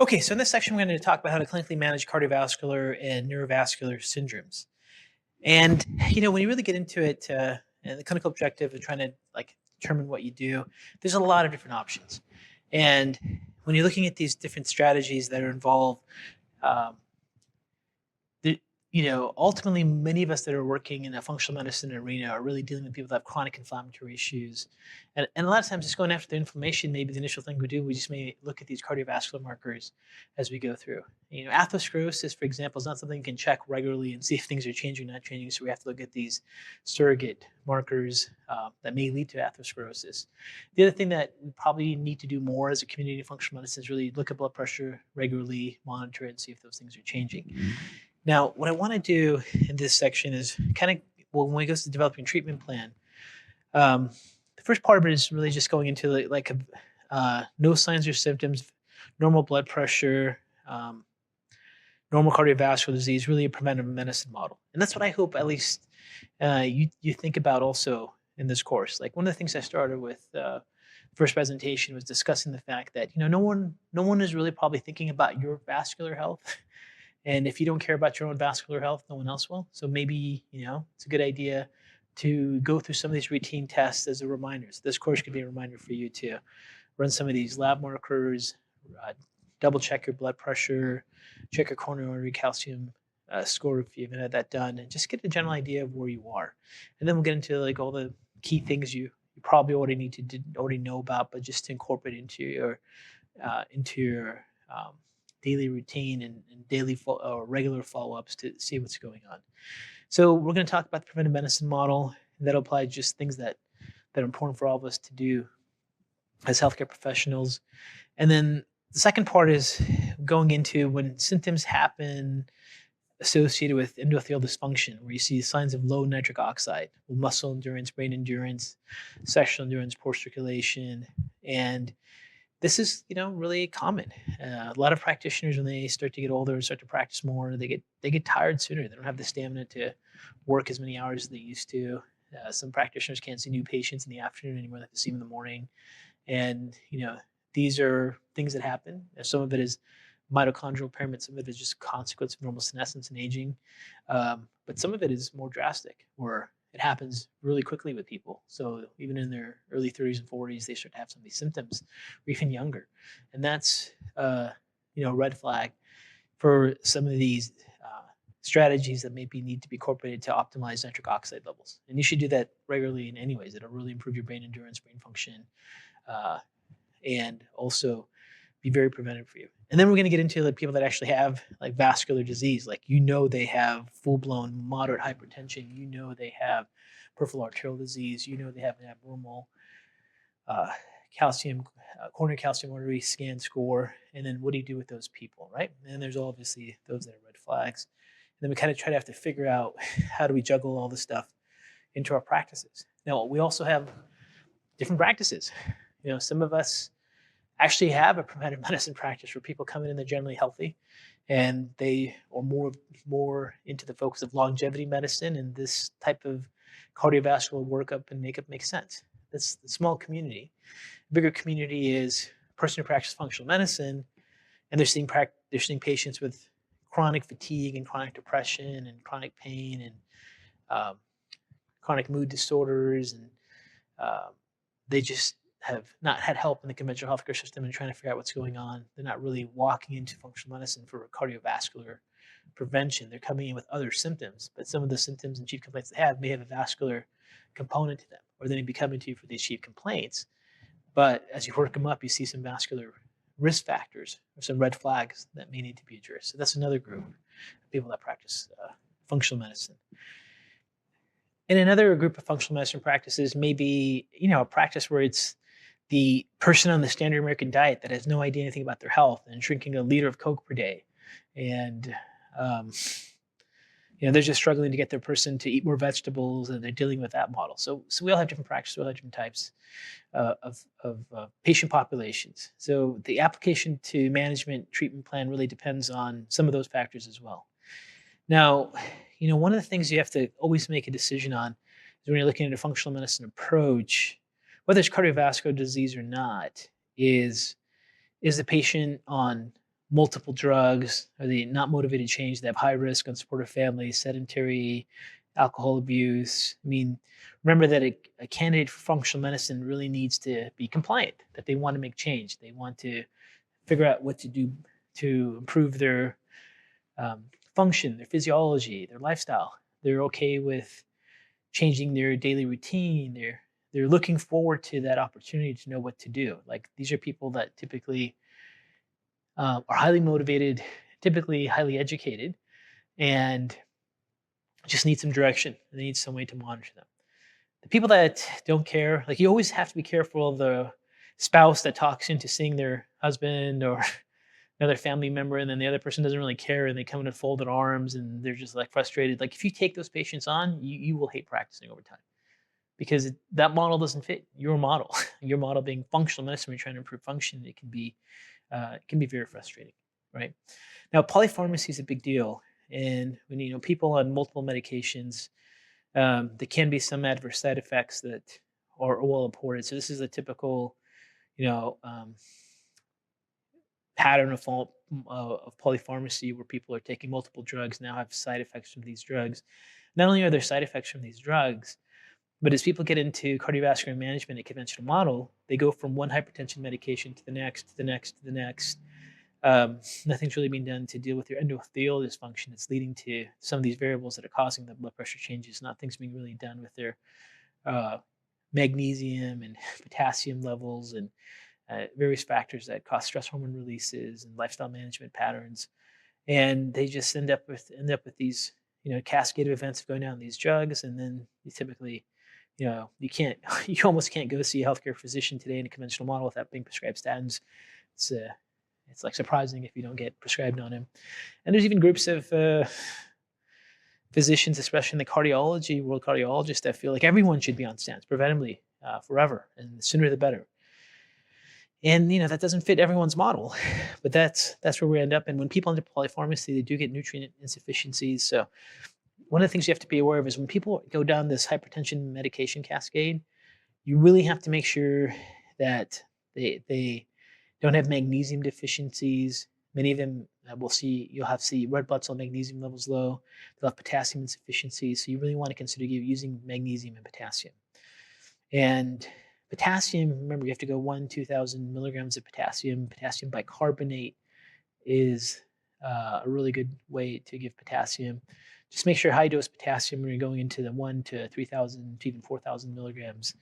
Okay, so in this section, we're going to talk about how to clinically manage cardiovascular and neurovascular syndromes. And when you really get into it, and the clinical objective of trying to determine what you do, there's a lot of different options. And when you're looking at these different strategies that are involved, um, the, ultimately, many of us that are working in a functional medicine arena are really dealing with people that have chronic inflammatory issues. And a lot of times, just going after the inflammation, maybe the initial thing we do, we just may look at these cardiovascular markers as we go through. Atherosclerosis, for example, is not something you can check regularly and see if things are changing or not changing. So we have to look at these surrogate markers that may lead to atherosclerosis. The other thing that we probably need to do more as a community of functional medicine is really look at blood pressure regularly, monitor it, and see if those things are changing. Now, what I want to do in this section is when we go to developing a treatment plan, the first part of it is really just going into no signs or symptoms, normal blood pressure, normal cardiovascular disease, really a preventive medicine model. And that's what I hope at least you think about also in this course. Like one of the things I started with first presentation was discussing the fact that no one is really probably thinking about your vascular health. And if you don't care about your own vascular health, no one else will. So maybe, it's a good idea to go through some of these routine tests as a reminder. So this course could be a reminder for you to run some of these lab markers, double check your blood pressure, check your coronary artery calcium score if you haven't had that done, and just get a general idea of where you are. And then we'll get into all the key things you probably already know about, but just to incorporate into your daily routine and daily regular follow-ups to see what's going on. So we're going to talk about the preventive medicine model. That'll apply just things that are important for all of us to do as healthcare professionals. And then the second part is going into when symptoms happen associated with endothelial dysfunction, where you see signs of low nitric oxide, muscle endurance, brain endurance, sexual endurance, poor circulation, and this is, really common. A lot of practitioners, when they start to get older and start to practice more, they get tired sooner. They don't have the stamina to work as many hours as they used to. Some practitioners can't see new patients in the afternoon anymore; they have to see them in the morning. And these are things that happen. Some of it is mitochondrial impairment. Some of it is just a consequence of normal senescence and aging. But some of it is more drastic, where it happens really quickly with people. So even in their early 30s and 40s, they start to have some of these symptoms, or even younger. And that's a red flag for some of these strategies that maybe need to be incorporated to optimize nitric oxide levels. And you should do that regularly in any ways. It'll really improve your brain endurance, brain function, and also be very preventive for you. And then we're going to get into the people that actually have vascular disease. They have full-blown moderate hypertension. They have peripheral arterial disease. They have an abnormal coronary calcium artery scan score. And then what do you do with those people, right? And then there's obviously those that are red flags. And then we kind of try to have to figure out how do we juggle all this stuff into our practices. Now, we also have different practices. Some of us actually have a preventive medicine practice where people come in and they're generally healthy, and they are more into the focus of longevity medicine, and this type of cardiovascular workup and makeup makes sense. That's the small community. Bigger community is a person who practices functional medicine, and they're seeing patients with chronic fatigue and chronic depression and chronic pain and chronic mood disorders, and they just have not had help in the conventional healthcare system and trying to figure out what's going on. They're not really walking into functional medicine for cardiovascular prevention. They're coming in with other symptoms, but some of the symptoms and chief complaints they have may have a vascular component to them, or they may be coming to you for these chief complaints. But as you work them up, you see some vascular risk factors or some red flags that may need to be addressed. So that's another group of people that practice functional medicine. And another group of functional medicine practices may be, a practice where it's the person on the standard American diet that has no idea anything about their health and drinking a liter of Coke per day. And, they're just struggling to get their person to eat more vegetables, and they're dealing with that model. So we all have different practices, we all have different types of patient populations. So the application to management treatment plan really depends on some of those factors as well. Now, one of the things you have to always make a decision on is when you're looking at a functional medicine approach, whether it's cardiovascular disease or not, is the patient on multiple drugs, or the not motivated change, they have high risk, unsupportive families, sedentary, alcohol abuse. I mean, remember that a candidate for functional medicine really needs to be compliant, that they want to make change. They want to figure out what to do to improve their function, their physiology, their lifestyle. They're okay with changing their daily routine. They're looking forward to that opportunity to know what to do. Like these are people that typically are highly motivated, typically highly educated, and just need some direction. They need some way to monitor them. The people that don't care, like you always have to be careful of the spouse that talks into seeing their husband or another family member, and then the other person doesn't really care, and they come in with folded arms, and they're just like frustrated. Like if you take those patients on, you will hate practicing over time because that model doesn't fit your model. Your model being functional medicine, when you're trying to improve function, it can be very frustrating, right? Now, polypharmacy is a big deal, and when people on multiple medications, there can be some adverse side effects that are well reported. So this is a typical, you know, um, pattern of polypharmacy where people are taking multiple drugs now have side effects from these drugs. Not only are there side effects from these drugs, but as people get into cardiovascular management and conventional model, they go from one hypertension medication to the next, to the next, to the next. Nothing's really being done to deal with your endothelial dysfunction that's leading to some of these variables that are causing the blood pressure changes. Nothing's being really done with their uh, magnesium and potassium levels and various factors that cause stress hormone releases and lifestyle management patterns. And they just end up with these cascade of events of going down these drugs, and then you typically you can't you almost can't go see a healthcare physician today in a conventional model without being prescribed statins. It's it's like surprising if you don't get prescribed on them. And there's even groups of physicians, especially in the cardiology world, cardiologists that feel like everyone should be on statins preventively forever, and the sooner the better. And that doesn't fit everyone's model, but that's where we end up. And when people enter polypharmacy, they do get nutrient insufficiencies. So one of the things you have to be aware of is when people go down this hypertension medication cascade, you really have to make sure that they don't have magnesium deficiencies. Many of them you'll have to see red blood cell magnesium levels low. They'll have potassium insufficiency. So you really want to consider using magnesium and potassium. And potassium, remember, you have to go 2,000 milligrams of potassium. Potassium bicarbonate is a really good way to give potassium. Just make sure high dose potassium when you're going into the 1 to 3,000 to even 4,000 milligrams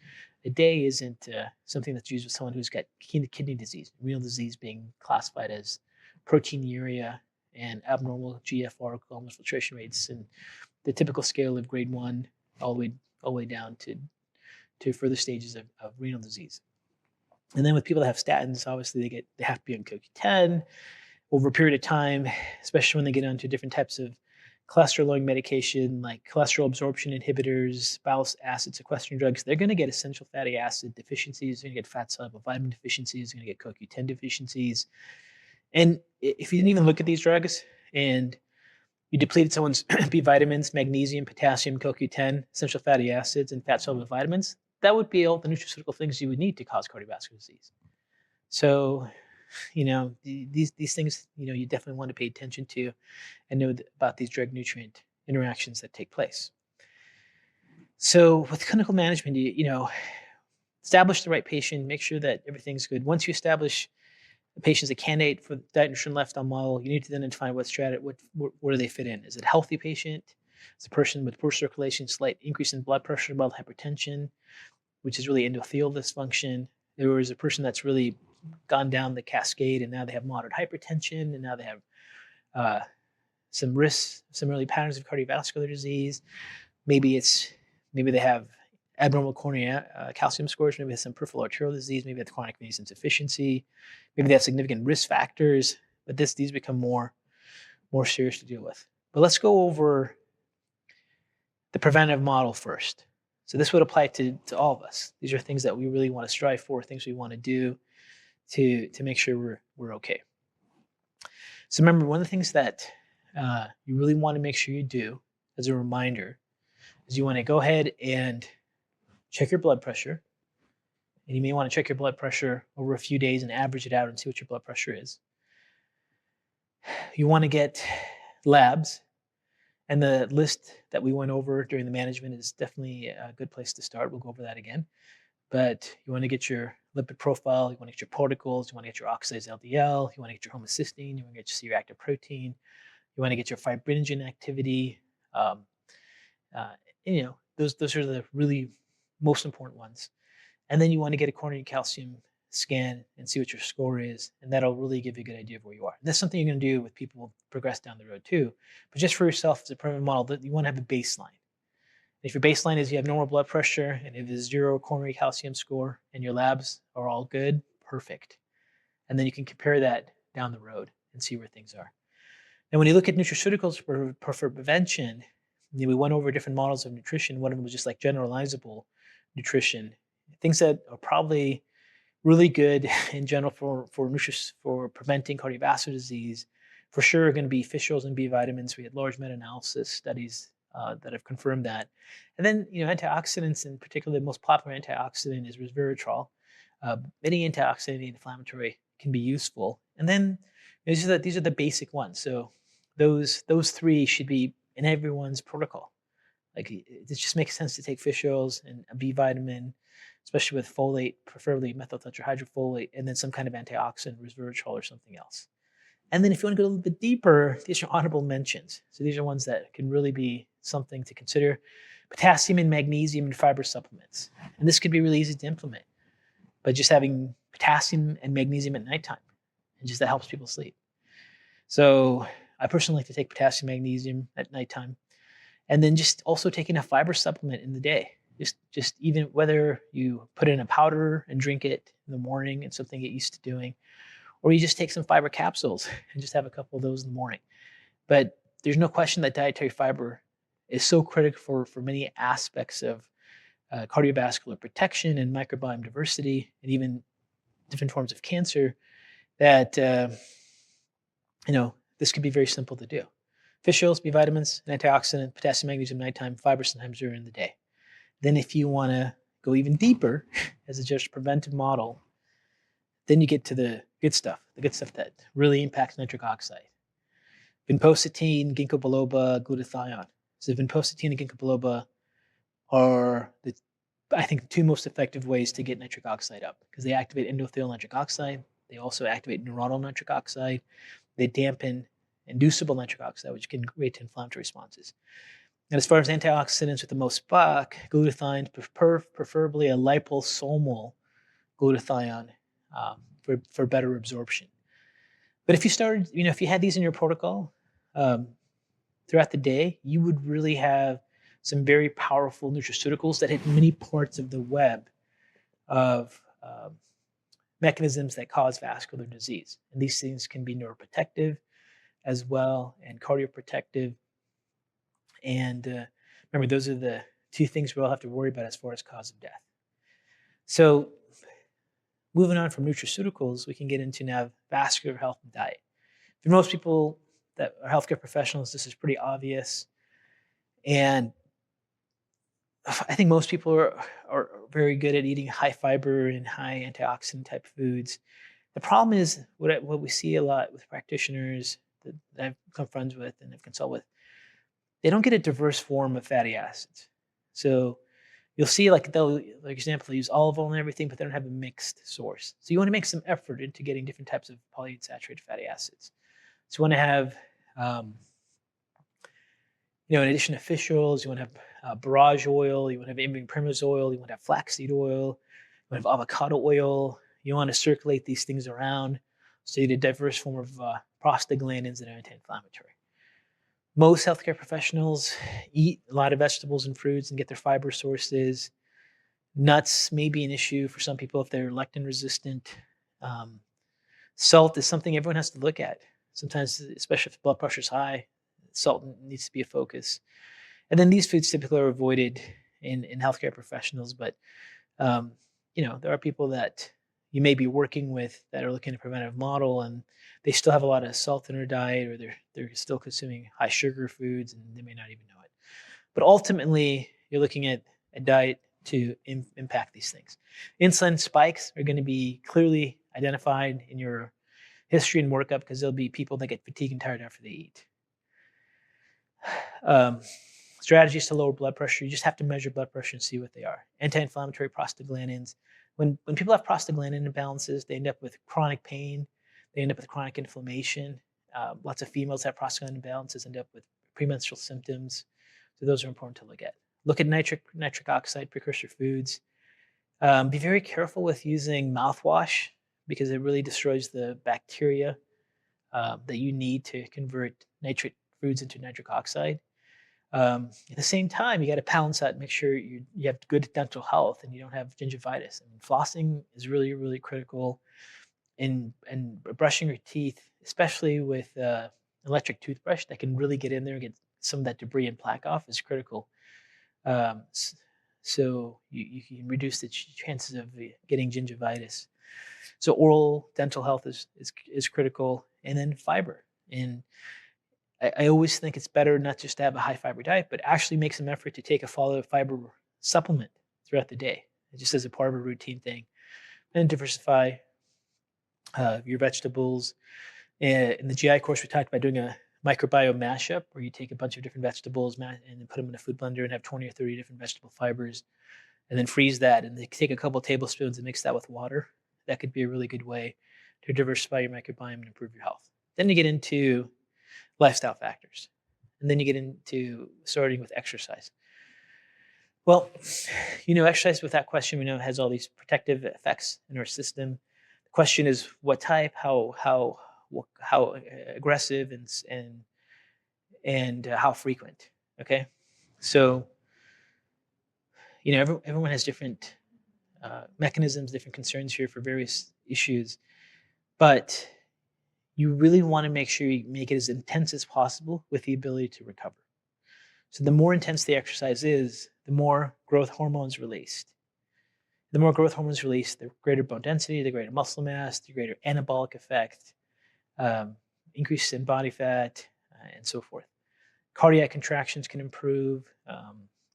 a day isn't something that's used with someone who's got kidney disease, renal disease being classified as proteinuria and abnormal GFR, glomerular filtration rates, and the typical scale of grade 1 all the way down to further stages of renal disease. And then with people that have statins, obviously they have to be on CoQ10 over a period of time, especially when they get onto different types of cholesterol-lowering medication like cholesterol absorption inhibitors, bile acid sequestering drugs. They're going to get essential fatty acid deficiencies. They're going to get fat soluble vitamin deficiencies. They're going to get CoQ10 deficiencies. And if you didn't even look at these drugs and you depleted someone's B vitamins, magnesium, potassium, CoQ10, essential fatty acids, and fat soluble vitamins, that would be all the nutraceutical things you would need to cause cardiovascular disease. So, these things, you definitely want to pay attention to and know about these drug nutrient interactions that take place. So with clinical management, establish the right patient, make sure that everything's good. Once you establish a patient's a candidate for diet, nutrition, lifestyle model, you need to then define what where do they fit in. Is it a healthy patient? It's a person with poor circulation, slight increase in blood pressure, mild hypertension, which is really endothelial dysfunction. There is a person that's really gone down the cascade and now they have moderate hypertension and now they have some risks, some early patterns of cardiovascular disease. Maybe they have abnormal coronary calcium scores. Maybe they have some peripheral arterial disease. Maybe they have chronic venous insufficiency. Maybe they have significant risk factors. But these become more serious to deal with. But let's go over the preventive model first. So this would apply to all of us. These are things that we really want to strive for, things we want to do to make sure we're okay. So remember, one of the things that you really want to make sure you do as a reminder is you want to go ahead and check your blood pressure. And you may want to check your blood pressure over a few days and average it out and see what your blood pressure is. You want to get labs, and the list that we went over during the management is definitely a good place to start. We'll go over that again. But you want to get your lipid profile, you want to get your particles, you want to get your oxidized LDL, you want to get your homocysteine, you want to get your C-reactive protein, you want to get your fibrinogen activity. Um, uh, those are the really most important ones. And then you want to get a coronary calcium scan and see what your score is, and that'll really give you a good idea of where you are. And that's something you're going to do with people who progress down the road too. But just for yourself as a preventive model, that you want to have a baseline. If your baseline is you have normal blood pressure and if it's 0 coronary calcium score and your labs are all good, perfect. And then you can compare that down the road and see where things are. And when you look at nutraceuticals for prevention, we went over different models of nutrition. One of them was just like generalizable nutrition, things that are probably really good in general for preventing cardiovascular disease. For sure, are going to be fish oils and B vitamins. We had large meta-analysis studies that have confirmed that. And then, antioxidants, in particular, the most popular antioxidant is resveratrol. Any antioxidant inflammatory can be useful. And then these are the basic ones. So those three should be in everyone's protocol. Like, it just makes sense to take fish oils and a B vitamin, especially with folate, preferably methyl tetrahydrofolate, and then some kind of antioxidant, resveratrol or something else. And then if you want to go a little bit deeper, these are honorable mentions. So these are ones that can really be something to consider. Potassium and magnesium and fiber supplements. And this could be really easy to implement, but just having potassium and magnesium at nighttime, and just that helps people sleep. So I personally like to take potassium, magnesium at nighttime, and then just also taking a fiber supplement in the day. Just even whether you put it in a powder and drink it in the morning, and something you get used to doing, or you just take some fiber capsules and just have a couple of those in the morning. But there's no question that dietary fiber is so critical for many aspects of cardiovascular protection and microbiome diversity, and even different forms of cancer, that this could be very simple to do. Fish oils, B vitamins, an antioxidant, potassium, magnesium nighttime, fiber sometimes during the day. Then if you want to go even deeper as a just preventive model, then you get to the good stuff that really impacts nitric oxide. Vinpocetine, ginkgo biloba, glutathione. So vinpocetine and ginkgo biloba are I think, the two most effective ways to get nitric oxide up, because they activate endothelial nitric oxide. They also activate neuronal nitric oxide. They dampen inducible nitric oxide, which can lead to inflammatory responses. And as far as antioxidants with the most spark, glutathione, preferably a liposomal glutathione for better absorption. But if you had these in your protocol throughout the day, you would really have some very powerful nutraceuticals that hit many parts of the web of mechanisms that cause vascular disease. And these things can be neuroprotective as well, and cardioprotective. And remember, those are the two things we all have to worry about as far as cause of death. So moving on from nutraceuticals, we can get into now vascular health and diet. For most people that are healthcare professionals, this is pretty obvious. And I think most people are very good at eating high fiber and high antioxidant type foods. The problem is what we see a lot with practitioners that I've become friends with and have consulted with, they don't get a diverse form of fatty acids. So you'll see, like, example, they use olive oil and everything, but they don't have a mixed source. So you want to make some effort into getting different types of polyunsaturated fatty acids. So you want to have, in addition to fish oils, you want to have borage oil, you want to have Indian primrose oil, you want to have flaxseed oil, you want to have avocado oil. You want to circulate these things around so you get a diverse form of prostaglandins that are anti-inflammatory. Most healthcare professionals eat a lot of vegetables and fruits and get their fiber sources. Nuts may be an issue for some people if they're lectin resistant. Salt is something everyone has to look at. Sometimes, especially if blood pressure is high, salt needs to be a focus. And then these foods typically are avoided in healthcare professionals. But, there are people that you may be working with that are looking at a preventive model, and they still have a lot of salt in their diet, or they're still consuming high sugar foods, and they may not even know it. But ultimately, you're looking at a diet to impact these things. Insulin spikes are going to be clearly identified in your history and workup because there'll be people that get fatigued and tired after they eat. Um, Strategies to lower blood pressure. You just have to measure blood pressure and see what they are. Anti-inflammatory prostaglandins. When people have prostaglandin imbalances, they end up with chronic pain. They end up with chronic inflammation. Lots of females have prostaglandin imbalances, end up with premenstrual symptoms. So those are important to look at. Look at nitric oxide precursor foods. Be very careful with using mouthwash because it really destroys the bacteria that you need to convert nitrate foods into nitric oxide. At the same time, you got to balance out and make sure you have good dental health and you don't have gingivitis. I mean, flossing is really, really critical in brushing your teeth, especially with electric toothbrush that can really get in there and get some of that debris and plaque off is critical. Um, s- so you can reduce the chances of getting gingivitis. So oral dental health is critical, and then fiber. And I always think it's better not just to have a high fiber diet, but actually make some effort to take a follow fiber supplement throughout the day, just as a part of a routine thing, and diversify your vegetables. In the GI course, we talked about doing a microbiome mashup where you take a bunch of different vegetables and then put them in a food blender and have 20 or 30 different vegetable fibers, and then freeze that and then take a couple tablespoons and mix that with water. That could be a really good way to diversify your microbiome and improve your health. Then you get into lifestyle factors. And then you get into starting with exercise. Well, exercise without question, we know has all these protective effects in our system. The question is what type, how aggressive, and how frequent. Okay, so everyone has different mechanisms, different concerns here for various issues, but you really want to make sure you make it as intense as possible with the ability to recover. So the more intense the exercise is, the more growth hormones released. The more growth hormones released, the greater bone density, the greater muscle mass, the greater anabolic effect, increase in body fat, and so forth. Cardiac contractions can improve,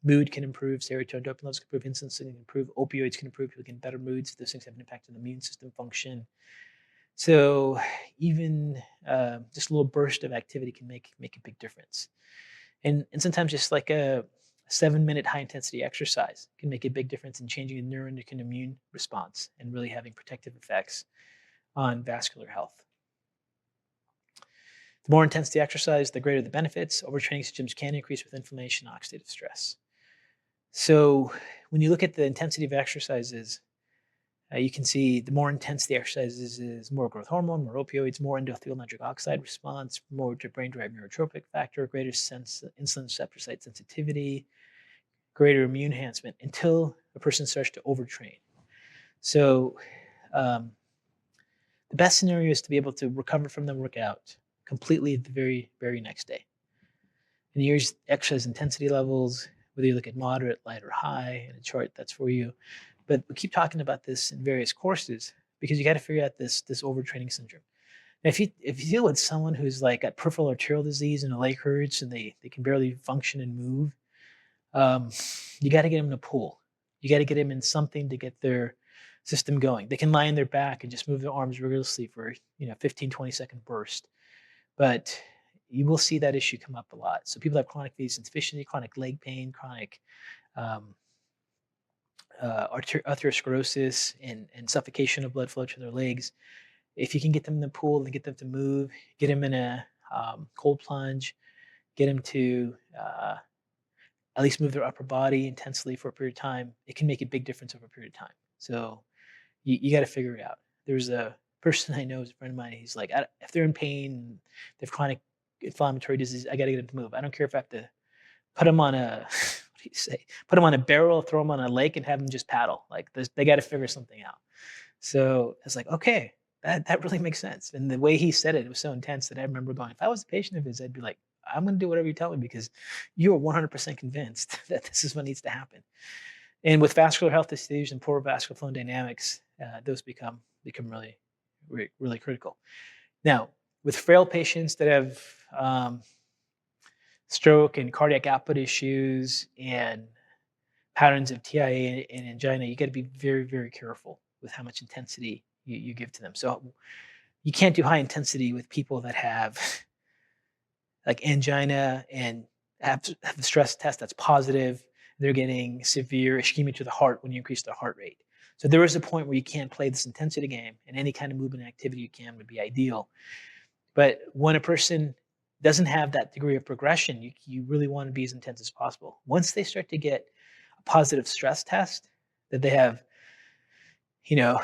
mood can improve, serotonin, dopamine levels can improve, insulin can improve, opioids can improve, people get in better moods. Those things have an impact on the immune system function. So even just a little burst of activity can make a big difference. And sometimes just like a 7-minute high intensity exercise can make a big difference in changing the neuroendocrine immune response and really having protective effects on vascular health. The more intense the exercise, the greater the benefits. Overtraining symptoms can increase with inflammation and oxidative stress. So when you look at the intensity of exercises, you can see the more intense the exercise is more growth hormone, more opioids, more endothelial nitric oxide response, more brain-derived neurotrophic factor, greater insulin receptor site sensitivity, greater immune enhancement until a person starts to overtrain. So the best scenario is to be able to recover from the workout completely the very, very next day. And here's exercise intensity levels, whether you look at moderate, light, or high in a chart, that's for you. But we keep talking about this in various courses because you got to figure out this overtraining syndrome. Now, if you deal with someone who's like got peripheral arterial disease and the leg hurts and they can barely function and move, you got to get them in a pool. You got to get them in something to get their system going. They can lie on their back and just move their arms rigorously for 15, 20-second burst. But you will see that issue come up a lot. So people have chronic venous insufficiency, chronic leg pain, chronic atherosclerosis and suffocation of blood flow to their legs. If you can get them in the pool and get them to move, get them in a cold plunge, get them to at least move their upper body intensely for a period of time, it can make a big difference over a period of time. So you got to figure it out. There's a person I know, is a friend of mine. He's like, if they're in pain, they have chronic inflammatory disease, I got to get them to move. I don't care if I have to put them on a what do you say? Put them on a barrel, throw them on a lake, and have them just paddle. Like they got to figure something out. So it's like, okay, that really makes sense. And the way he said it was so intense that I remember going, if I was a patient of his, I'd be like, I'm going to do whatever you tell me because you are 100% convinced that this is what needs to happen. And with vascular health issues and poor vascular flow and dynamics, those become really, really critical. Now, with frail patients that have stroke and cardiac output issues and patterns of TIA and angina, you got to be very, very careful with how much intensity you give to them. So you can't do high intensity with people that have like angina and have a stress test that's positive. They're getting severe ischemia to the heart when you increase their heart rate. So there is a point where you can't play this intensity game, and any kind of movement activity you can would be ideal. But when a person doesn't have that degree of progression, you really want to be as intense as possible. Once they start to get a positive stress test, that they have, you know,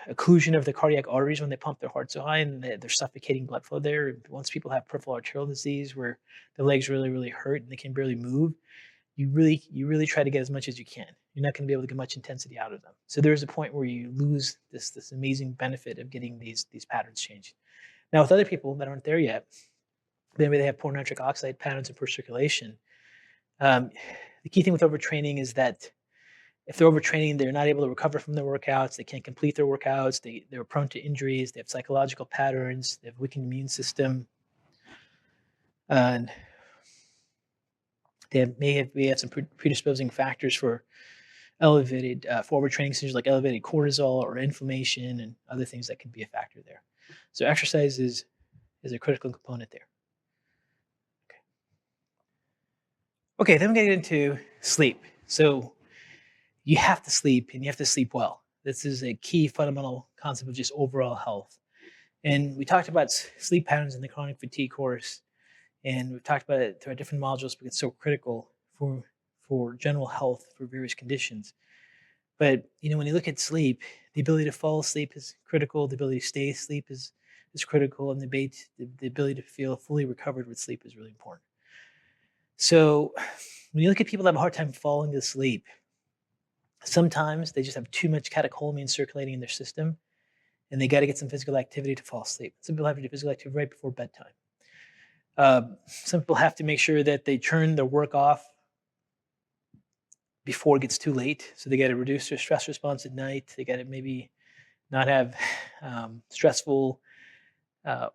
occlusion of the cardiac arteries when they pump their heart so high, and they're suffocating blood flow there. Once people have peripheral arterial disease where the legs really, really hurt and they can barely move, you really try to get as much as you can. You're not going to be able to get much intensity out of them. So there's a point where you lose this amazing benefit of getting these patterns changed. Now with other people that aren't there yet, maybe they have poor nitric oxide patterns and poor circulation. The key thing with overtraining is that if they're overtraining, they're not able to recover from their workouts. They can't complete their workouts. They're prone to injuries. They have psychological patterns. They have a weakened immune system. And may have some predisposing factors for elevated for overtraining, such as like elevated cortisol or inflammation and other things that can be a factor there. So exercise is a critical component there. Okay, then we're going to get into sleep. So you have to sleep, and you have to sleep well. This is a key fundamental concept of just overall health. And we talked about sleep patterns in the chronic fatigue course, and we've talked about it throughout different modules because it's so critical for general health for various conditions. But when you look at sleep, the ability to fall asleep is critical. The ability to stay asleep is critical, and the ability to feel fully recovered with sleep is really important. So when you look at people that have a hard time falling asleep, sometimes they just have too much catecholamine circulating in their system, and they got to get some physical activity to fall asleep. Some people have to do physical activity right before bedtime. Some people have to make sure that they turn their work off before it gets too late. So they got to reduce their stress response at night. They got to maybe not have stressful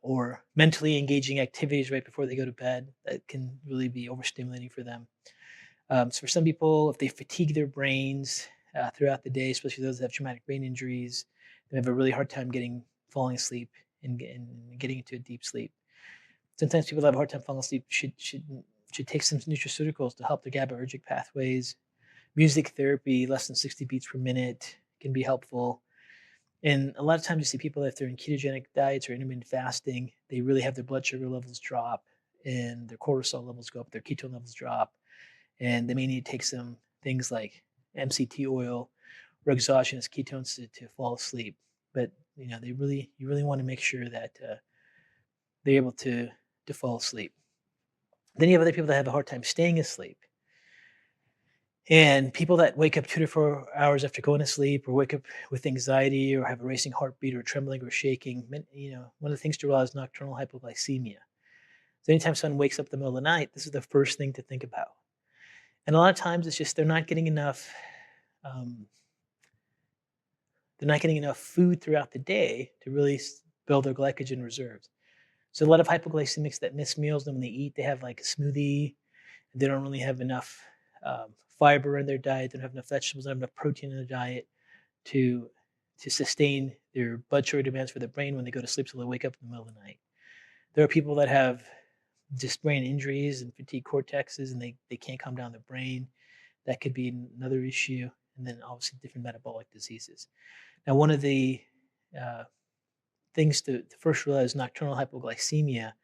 or mentally engaging activities right before they go to bed. That can really be overstimulating for them. So for some people, if they fatigue their brains throughout the day, especially those that have traumatic brain injuries, they have a really hard time falling asleep and getting into a deep sleep. Sometimes people that have a hard time falling asleep should take some nutraceuticals to help their GABAergic pathways. Music therapy, less than 60 beats per minute, can be helpful. And a lot of times you see people, if they're in ketogenic diets or intermittent fasting, they really have their blood sugar levels drop and their cortisol levels go up, their ketone levels drop, and they may need to take some things like MCT oil or exogenous ketones to fall asleep. But you really want to make sure that they're able to fall asleep. Then you have other people that have a hard time staying asleep. And people that wake up 2 to 4 hours after going to sleep, or wake up with anxiety, or have a racing heartbeat, or trembling, or shaking, one of the things to realize is nocturnal hypoglycemia. So anytime someone wakes up in the middle of the night, this is the first thing to think about. And a lot of times it's just they're not getting enough. They're not getting enough food throughout the day to really build their glycogen reserves. So a lot of hypoglycemics that miss meals, then when they eat, they have like a smoothie. And they don't really have enough fiber in their diet. They don't have enough vegetables. They don't have enough protein in their diet to sustain their blood sugar demands for their brain when they go to sleep, so they wake up in the middle of the night. There are people that have just brain injuries and fatigue cortexes, and they can't calm down their brain. That could be another issue. And then obviously different metabolic diseases. Now, one of the things to first realize is nocturnal hypoglycemia.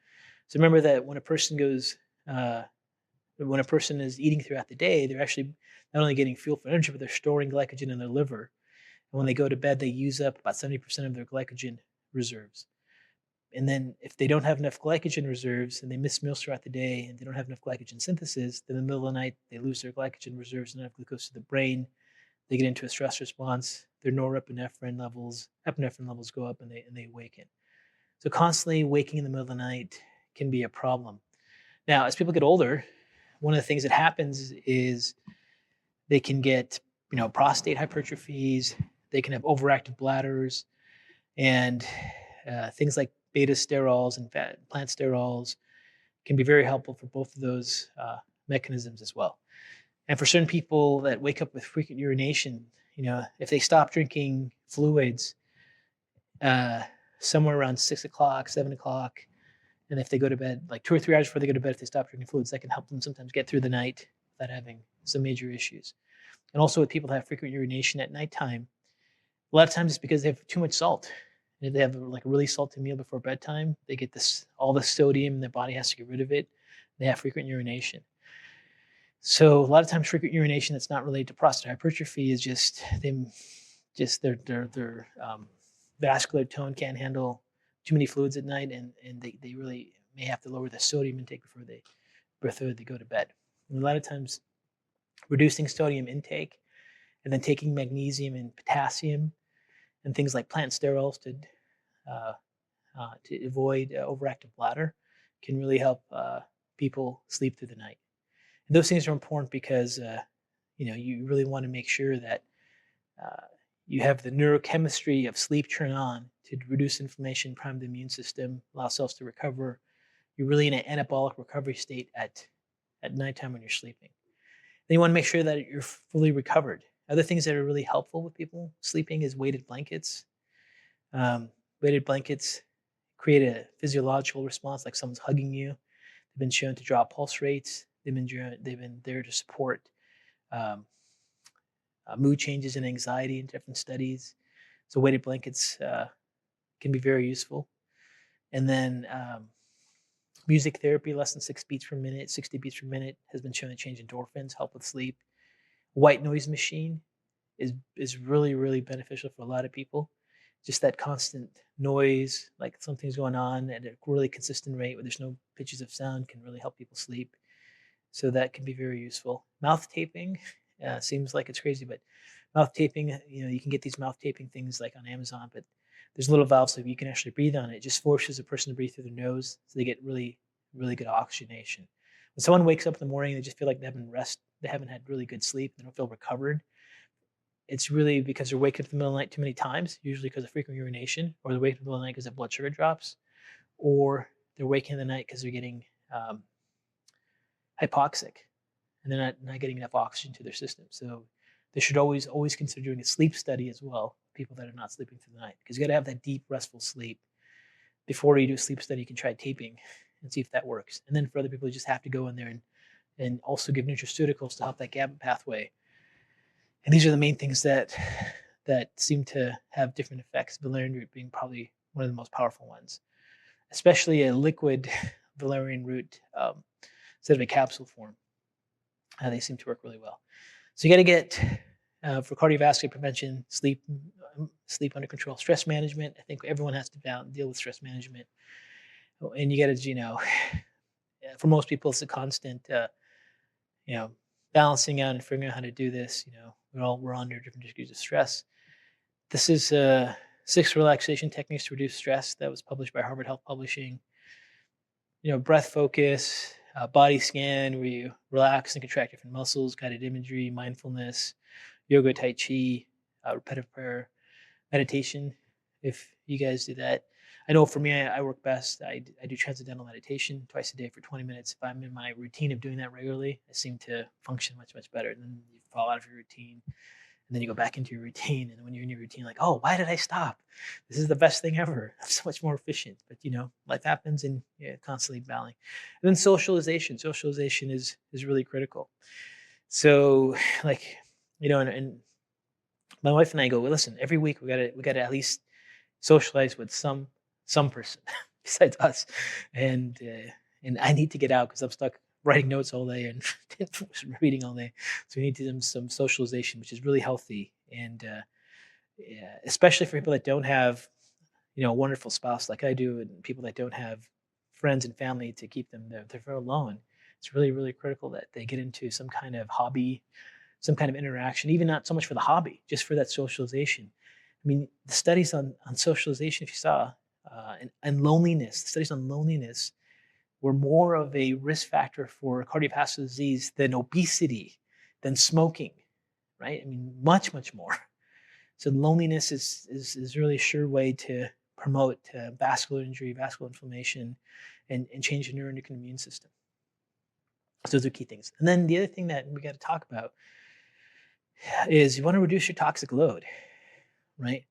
So remember that when a person is eating throughout the day, they're actually not only getting fuel for energy, but they're storing glycogen in their liver. And when they go to bed, they use up about 70% of their glycogen reserves. And then if they don't have enough glycogen reserves and they miss meals throughout the day and they don't have enough glycogen synthesis, then in the middle of the night, they lose their glycogen reserves and enough glucose to the brain. They get into a stress response. Their epinephrine levels go up, and they awaken. So constantly waking in the middle of the night can be a problem. Now, as people get older, one of the things that happens is they can get, prostate hypertrophies. They can have overactive bladders, and things like beta sterols and plant sterols can be very helpful for both of those mechanisms as well. And for certain people that wake up with frequent urination, if they stop drinking fluids, somewhere around 6 o'clock, 7 o'clock. And if they go to bed, like 2 or 3 hours before they go to bed, if they stop drinking fluids, that can help them sometimes get through the night without having some major issues. And also with people that have frequent urination at nighttime, a lot of times it's because they have too much salt. And if they have like a really salty meal before bedtime, they get this all the sodium, and their body has to get rid of it. They have frequent urination. So a lot of times, frequent urination that's not related to prostate hypertrophy is just their vascular tone can't handle too many fluids at night, and they really may have to lower the sodium intake before they go to bed. And a lot of times, reducing sodium intake and then taking magnesium and potassium and things like plant sterols uh, to avoid overactive bladder can really help people sleep through the night. And those things are important because you really want to make sure that uh, you have the neurochemistry of sleep turn on to reduce inflammation, prime the immune system, allow cells to recover. You're really in an anabolic recovery state at nighttime when you're sleeping. Then you want to make sure that you're fully recovered. Other things that are really helpful with people sleeping is weighted blankets. Um, Weighted blankets create a physiological response, like someone's hugging you. They've been shown to drop pulse rates. They've been there to support um, mood changes and anxiety in different studies. So weighted blankets can be very useful. And then music therapy, less than 6 beats per minute, 60 beats per minute, has been shown to change endorphins, help with sleep. White noise machine is really, really beneficial for a lot of people. Just that constant noise, like something's going on at a really consistent rate where there's no pitches of sound, can really help people sleep. So that can be very useful. Mouth taping seems like it's crazy, but mouth taping, you can get these mouth taping things like on Amazon, but there's little valves so you can actually breathe on it. It just forces a person to breathe through their nose, so they get really, really good oxygenation. When someone wakes up in the morning, they just feel like they haven't had really good sleep, they don't feel recovered. It's really because they're waking up in the middle of the night too many times, usually because of frequent urination, or they're waking up in the middle of the night because their blood sugar drops, or they're waking in the night because they're getting hypoxic and they're not getting enough oxygen to their system. So they should always consider doing a sleep study as well, people that are not sleeping through the night, because you got to have that deep, restful sleep. Before you do a sleep study, you can try taping and see if that works. And then for other people, you just have to go in there and also give nutraceuticals to help that GABA pathway. And these are the main things that seem to have different effects, valerian root being probably one of the most powerful ones, especially a liquid valerian root instead of a capsule form. They seem to work really well. So you got to get, for cardiovascular prevention, sleep under control, stress management. I think everyone has to deal with stress management. And you got to, for most people, it's a constant, balancing out and figuring out how to do this. We're under different degrees of stress. This is 6 relaxation techniques to reduce stress that was published by Harvard Health Publishing. Breath focus, body scan, where you relax and contract different muscles, guided imagery, mindfulness, yoga, tai chi, repetitive prayer, meditation. If you guys do that, I know for me, I work best. I do transcendental meditation twice a day for 20 minutes. If I'm in my routine of doing that regularly, I seem to function much, much better. And then you fall out of your routine, and then you go back into your routine. And when you're in your routine, like, oh, why did I stop? This is the best thing ever. I'm so much more efficient. But life happens, and you're constantly battling. And then socialization. Socialization is really critical. So, like, and my wife and I go, well, listen, every week we gotta at least socialize with some person besides us, and I need to get out because I'm stuck writing notes all day and reading all day. So we need to do some socialization, which is really healthy, and especially for people that don't have a wonderful spouse like I do, and people that don't have friends and family to keep them there. They're very alone. It's really, really critical that they get into some kind of hobby, some kind of interaction, even not so much for the hobby, just for that socialization. I mean, the studies on socialization, if you saw, and loneliness, the studies on loneliness were more of a risk factor for cardiovascular disease than obesity, than smoking, right? I mean, much, much more. So loneliness is really a sure way to promote vascular injury, vascular inflammation, and change the neuroendocrine immune system. So those are key things. And then the other thing that we got to talk about is you want to reduce your toxic load, right?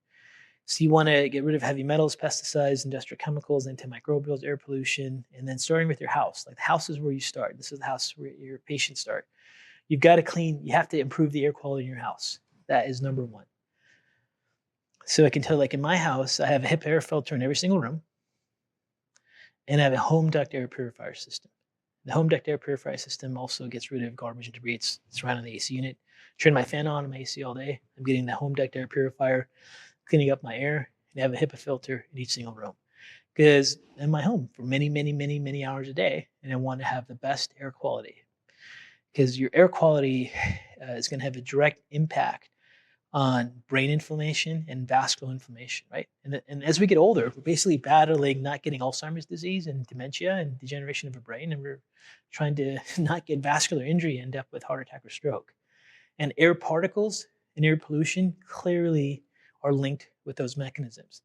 So you want to get rid of heavy metals, pesticides, industrial chemicals, antimicrobials, air pollution, and then starting with your house. Like the house is where you start. This is the house where your patients start. You've got to clean. You have to improve the air quality in your house. That is number one. So I can tell, like in my house, I have a HIPAA air filter in every single room, and I have a home duct air purifier system. The home duct air purifier system also gets rid of garbage and debris. It's surrounding the AC unit. Turn my fan on in my AC all day. I'm getting the home duct air purifier, cleaning up my air, and I have a HIPAA filter in each single room. Because in my home for many, many, many, many hours a day, and I want to have the best air quality. Because your air quality is going to have a direct impact on brain inflammation and vascular inflammation, right? And as we get older, we're basically battling not getting Alzheimer's disease and dementia and degeneration of the brain, and we're trying to not get vascular injury, end up with heart attack or stroke. And air particles and air pollution clearly are linked with those mechanisms.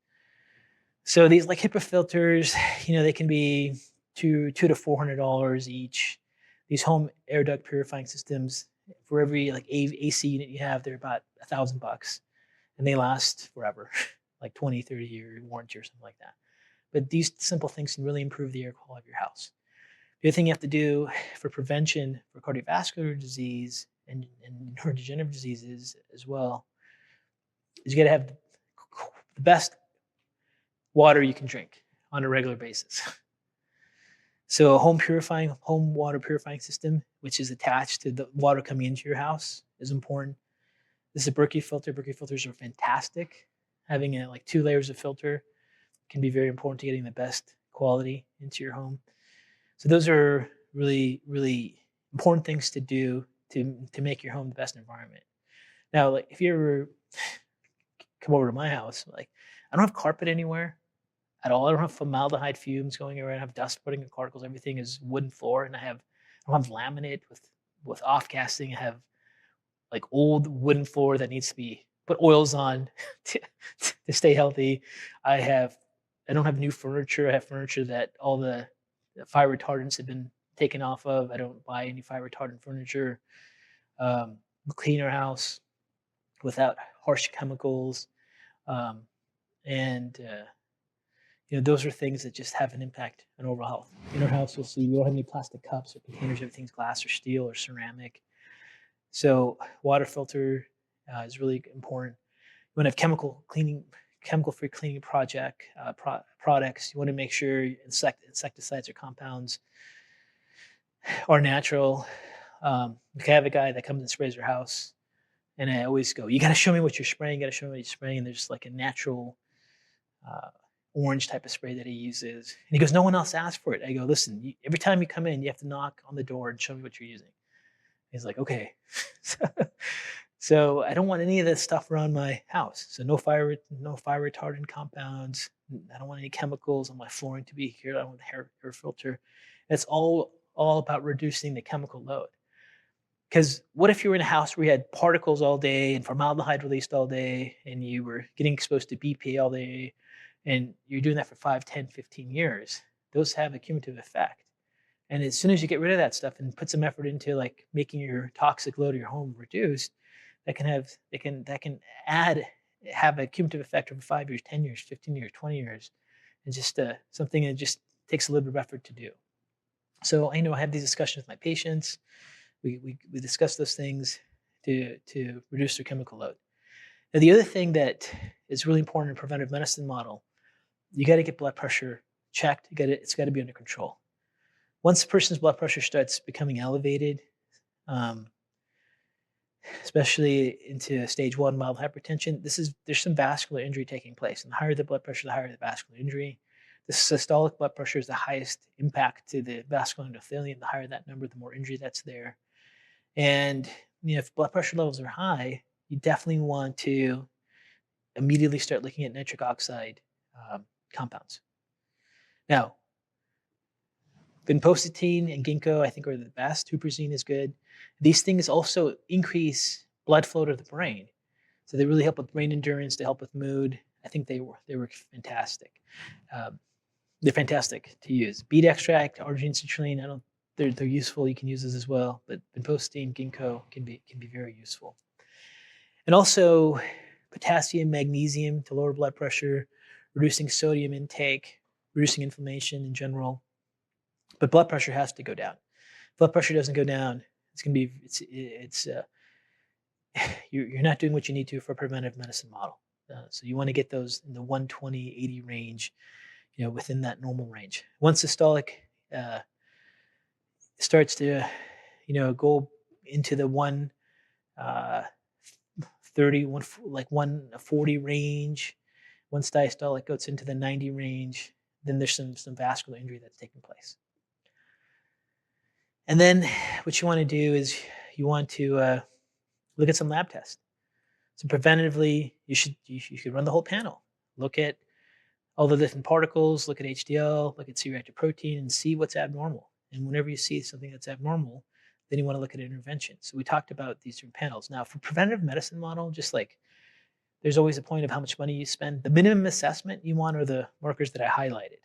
So these like HIPAA filters, they can be $200 to $400 each. These home air duct purifying systems, for every like AC unit you have, they're about $1,000, and they last forever, like 20, 30-year warranty or something like that. But these simple things can really improve the air quality of your house. The other thing you have to do for prevention for cardiovascular disease and neurodegenerative diseases as well is you got to have the best water you can drink on a regular basis. So a home water purifying system, which is attached to the water coming into your house, is important. This is a Berkey filter. Berkey filters are fantastic. Having like 2 layers of filter can be very important to getting the best quality into your home. So those are really, really important things to do to make your home the best environment. Now, like if you ever come over to my house, like I don't have carpet anywhere at all. I don't have formaldehyde fumes going around. I have dust putting in particles. Everything is wooden floor, and I don't have laminate with off casting. I have like old wooden floor that needs to be put oils on to stay healthy. I don't have new furniture. I have furniture that all the fire retardants have been taken off of. I don't buy any fire retardant furniture. Clean our house without harsh chemicals, and those are things that just have an impact on overall health. In our house, you'll see we don't have any plastic cups or containers. Everything's glass or steel or ceramic. So water filter is really important. You want to have chemical-free cleaning products. You want to make sure insecticides or compounds are natural. I have a guy that comes and sprays your house, and I always go, "You got to show me what you're spraying. You got to show me what you're spraying." And there's like a natural orange type of spray that he uses. And he goes, "No one else asked for it." I go, "Listen, every time you come in, you have to knock on the door and show me what you're using." He's like, "Okay." So I don't want any of this stuff around my house. So no fire retardant compounds. I don't want any chemicals on my flooring to be here. I don't want the air filter. It's all about reducing the chemical load. Because what if you were in a house where you had particles all day and formaldehyde released all day, and you were getting exposed to BPA all day, and you're doing that for 5, 10, 15 years? Those have a cumulative effect. And as soon as you get rid of that stuff and put some effort into like making your toxic load of your home reduced, that can have a cumulative effect over 5 years, 10 years, 15 years, 20 years, and just something that just takes a little bit of effort to do. So I have these discussions with my patients. We discuss those things to reduce their chemical load. Now, the other thing that is really important in a preventive medicine model, you got to get blood pressure checked. It's got to be under control. Once a person's blood pressure starts becoming elevated, especially into stage 1 mild hypertension, there's some vascular injury taking place. And the higher the blood pressure, the higher the vascular injury. The systolic blood pressure is the highest impact to the vascular endothelium. The higher that number, the more injury that's there. And if blood pressure levels are high, you definitely want to immediately start looking at nitric oxide compounds. Now, vinpocetine and ginkgo, I think, are the best. Huperzine is good. These things also increase blood flow to the brain. So they really help with brain endurance, they help with mood. I think they work fantastic. They're fantastic to use. Beet extract, arginine, citrulline, they're useful. You can use those as well. But vinpocetine, ginkgo can be very useful. And also, potassium, magnesium to lower blood pressure, reducing sodium intake, reducing inflammation in general. But blood pressure has to go down. If blood pressure doesn't go down, it's going to be you're not doing what you need to for a preventive medicine model. So you want to get those in the 120/80 range, within that normal range. Once systolic uh, starts to, go into the 130, like 140 range, once diastolic goes into the 90 range, then there's some vascular injury that's taking place. And then what you want to do is you want to look at some lab tests. So preventatively, you should run the whole panel. Look at all the different particles, look at HDL, look at C-reactive protein, and see what's abnormal. And whenever you see something that's abnormal, then you want to look at intervention. So we talked about these different panels. Now, for preventative medicine model, just like there's always a point of how much money you spend, the minimum assessment you want are the markers that I highlighted.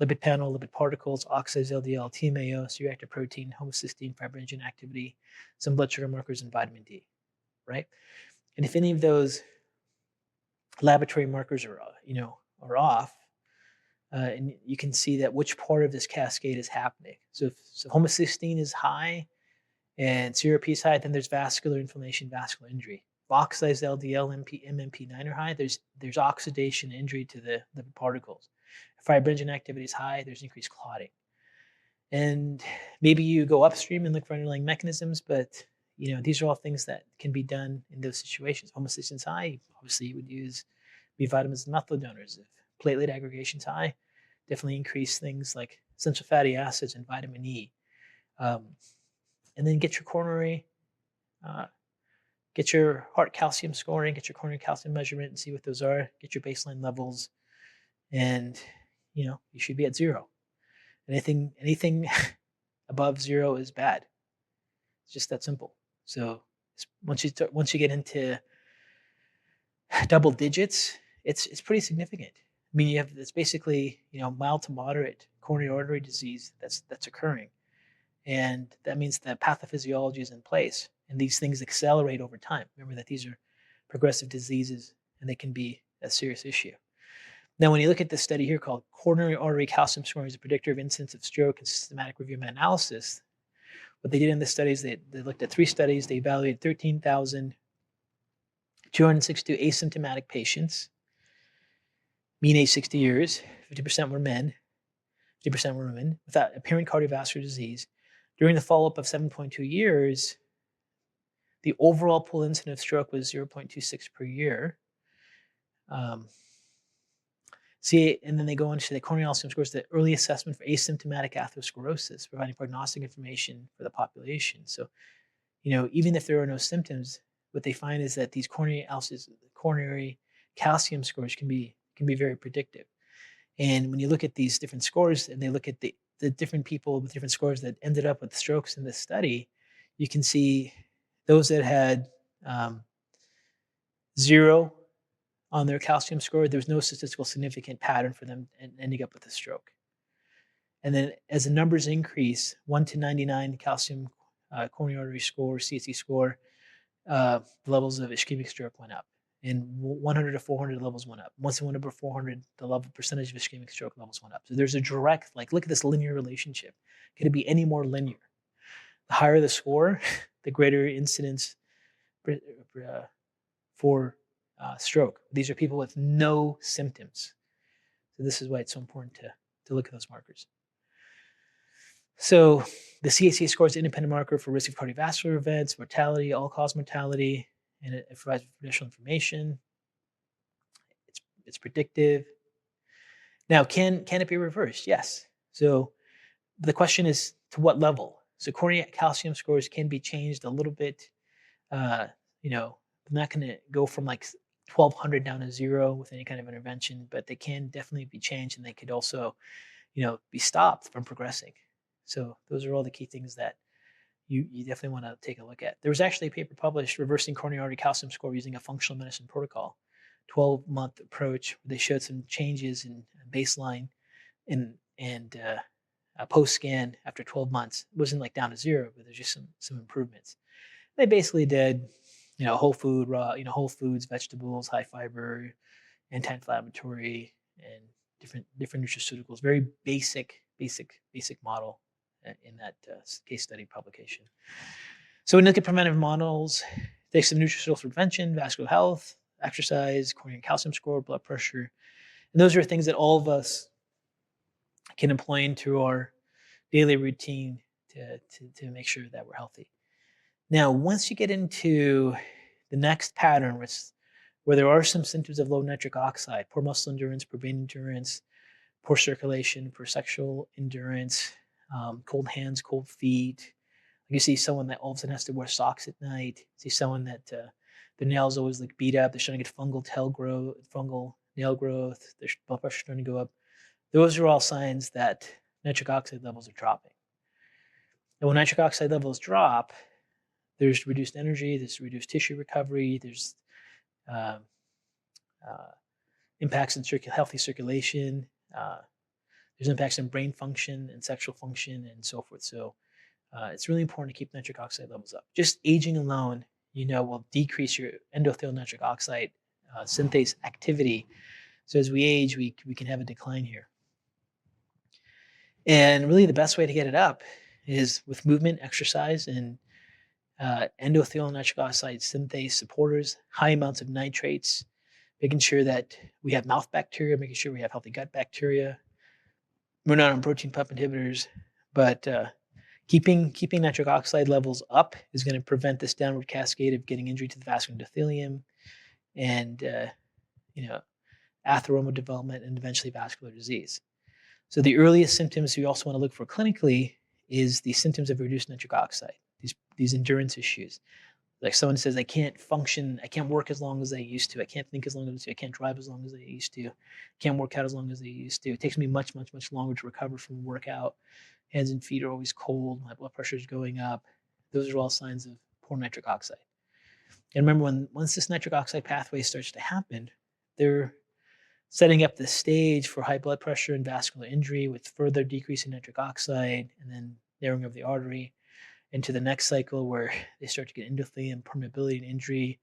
Lipid panel, lipid particles, oxidized LDL, TMAO, C-reactive protein, homocysteine, fibrinogen activity, some blood sugar markers, and vitamin D, right? And if any of those laboratory markers are off, and you can see that which part of this cascade is happening. So if homocysteine is high and CRP is high, then there's vascular inflammation, vascular injury. If oxidized LDL, MMP9 are high, there's oxidation injury to the lipid particles. If fibrinogen activity is high, there's increased clotting. And maybe you go upstream and look for underlying mechanisms, but these are all things that can be done in those situations. Homocysteine is high, obviously you would use B vitamins and methyl donors. If platelet aggregation is high, definitely increase things like essential fatty acids and vitamin E. And then get your coronary, get your heart calcium scoring, get your coronary calcium measurement and see what those are, get your baseline levels, and you should be at 0. Anything above 0 is bad. It's just that simple. So once you get into double digits, it's pretty significant. I mean, it's basically mild to moderate coronary artery disease that's occurring, and that means that pathophysiology is in place, and these things accelerate over time. Remember that these are progressive diseases, and they can be a serious issue. Now, when you look at this study here called Coronary Artery Calcium Scoring as a Predictor of Incidence of Stroke and Systematic Review Meta-Analysis, what they did in this study is they looked at 3 studies. They evaluated 13,262 asymptomatic patients, mean age 60 years, 50% were men, 50% were women, without apparent cardiovascular disease. During the follow-up of 7.2 years, the overall pool incidence of stroke was 0.26 per year. And then they go on to the coronary calcium scores, the early assessment for asymptomatic atherosclerosis, providing prognostic information for the population. So, even if there are no symptoms, what they find is that these coronary calcium scores can be very predictive. And when you look at these different scores and they look at the different people with different scores that ended up with strokes in this study, you can see those that had 0 on their calcium score, there was no statistical significant pattern for them ending up with a stroke. And then as the numbers increase, 1 to 99 calcium coronary artery score, CSC score, the levels of ischemic stroke went up. And 100 to 400, the levels went up. Once it went over 400, the level percentage of ischemic stroke levels went up. So there's a direct, look at this linear relationship. Could it be any more linear? The higher the score, the greater incidence for stroke. These are people with no symptoms. So this is why it's so important to look at those markers. So the CAC score is an independent marker for risk of cardiovascular events, mortality, all-cause mortality, and it provides additional information. It's predictive. Now, can it be reversed? Yes. So the question is, to what level? So coronary calcium scores can be changed a little bit. I'm not going to go from 1,200 down to 0 with any kind of intervention, but they can definitely be changed, and they could also, be stopped from progressing. So those are all the key things that you definitely want to take a look at. There was actually a paper published reversing coronary artery calcium score using a functional medicine protocol, 12-month approach, where they showed some changes in baseline and post-scan after 12 months. It wasn't down to 0, but there's just some improvements. They basically did whole foods, vegetables, high fiber, anti-inflammatory, and different nutraceuticals. Very basic model in that case study publication. So we look at preventive models, take some nutraceutical prevention, vascular health, exercise, coronary calcium score, blood pressure, and those are things that all of us can employ into our daily routine to make sure that we're healthy. Now, once you get into the next pattern, where there are some symptoms of low nitric oxide, poor muscle endurance, poor vein endurance, poor circulation, poor sexual endurance, cold hands, cold feet. You see someone that all of a sudden has to wear socks at night. You see someone that their nails always like beat up. They're starting to get fungal nail growth. Their blood pressure starting to go up. Those are all signs that nitric oxide levels are dropping. And when nitric oxide levels drop, there's reduced energy, there's reduced tissue recovery, there's uh, uh, impacts in healthy circulation, there's impacts in brain function and sexual function and so forth. So it's really important to keep nitric oxide levels up. Just aging alone, will decrease your endothelial nitric oxide synthase activity. So as we age, we can have a decline here. And really the best way to get it up is with movement, exercise, and endothelial nitric oxide synthase supporters, high amounts of nitrates, making sure that we have mouth bacteria, making sure we have healthy gut bacteria. We're not on protein pump inhibitors, but keeping nitric oxide levels up is going to prevent this downward cascade of getting injury to the vascular endothelium and atheroma development and eventually vascular disease. So the earliest symptoms we also want to look for clinically is the symptoms of reduced nitric oxide, these endurance issues. Like someone says, I can't function, I can't work as long as I used to, I can't think as long as I used to, I can't drive as long as I used to, can't work out as long as I used to. It takes me much longer to recover from a workout. Hands and feet are always cold, my blood pressure is going up. Those are all signs of poor nitric oxide. And remember, once this nitric oxide pathway starts to happen, they're setting up the stage for high blood pressure and vascular injury with further decrease in nitric oxide and then narrowing of the artery into the next cycle where they start to get endothelium permeability and injury,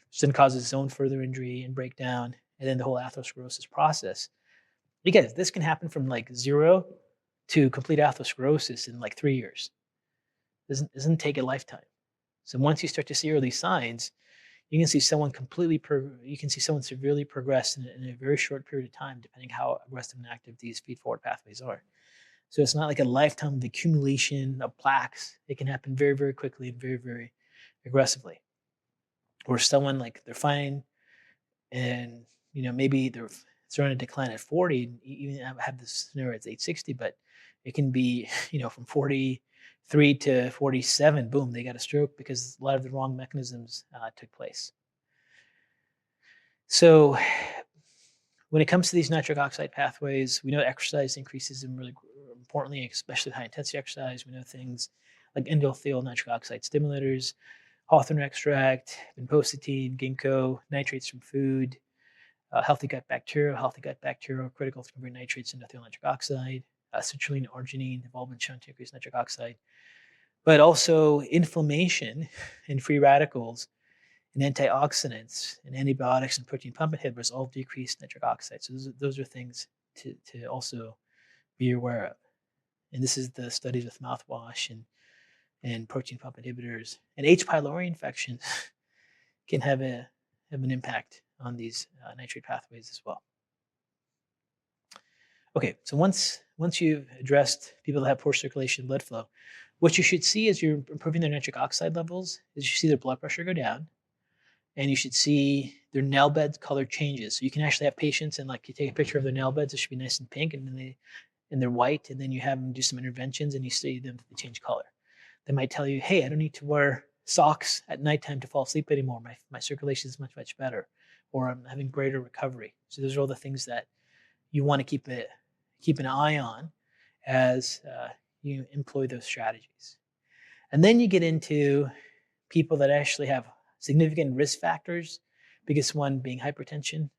which then causes its own further injury and breakdown, and then the whole atherosclerosis process. Again, this can happen from like 0 to complete atherosclerosis in like 3 years. It doesn't take a lifetime. So once you start to see early signs, you can see someone severely progress in a very short period of time, depending how aggressive and active these feed-forward pathways are. So it's not like a lifetime of accumulation of plaques. It can happen very, very quickly and very, very aggressively. Or someone like they're fine, and maybe they're starting to decline at 40. And even have this scenario at age 60, but it can be from 43 to 47. Boom, they got a stroke because a lot of the wrong mechanisms took place. So when it comes to these nitric oxide pathways, we know exercise increases them really importantly, especially high intensity exercise. We know things like endothelial nitric oxide stimulators, hawthorn extract, vinpocetine, ginkgo, nitrates from food, healthy gut bacteria are critical to convert nitrates into endothelial nitric oxide, citrulline, arginine have all been shown to increase nitric oxide, but also inflammation and free radicals and antioxidants and antibiotics and protein pump inhibitors all decrease nitric oxide. So those are things to also be aware of. And this is the studies with mouthwash and protein pump inhibitors. And H. pylori infections can have an impact on these nitrate pathways as well. Okay, so once you've addressed people that have poor circulation, blood flow, what you should see as you're improving their nitric oxide levels is you see their blood pressure go down, and you should see their nail bed color changes. So you can actually have patients and like you take a picture of their nail beds, it should be nice and pink, and then they're white, and then you have them do some interventions and you see them change color. They might tell you, hey, I don't need to wear socks at nighttime to fall asleep anymore. My circulation is much better, or I'm having greater recovery. So those are all the things that you want to keep an eye on as you employ those strategies. And then you get into people that actually have significant risk factors, biggest one being hypertension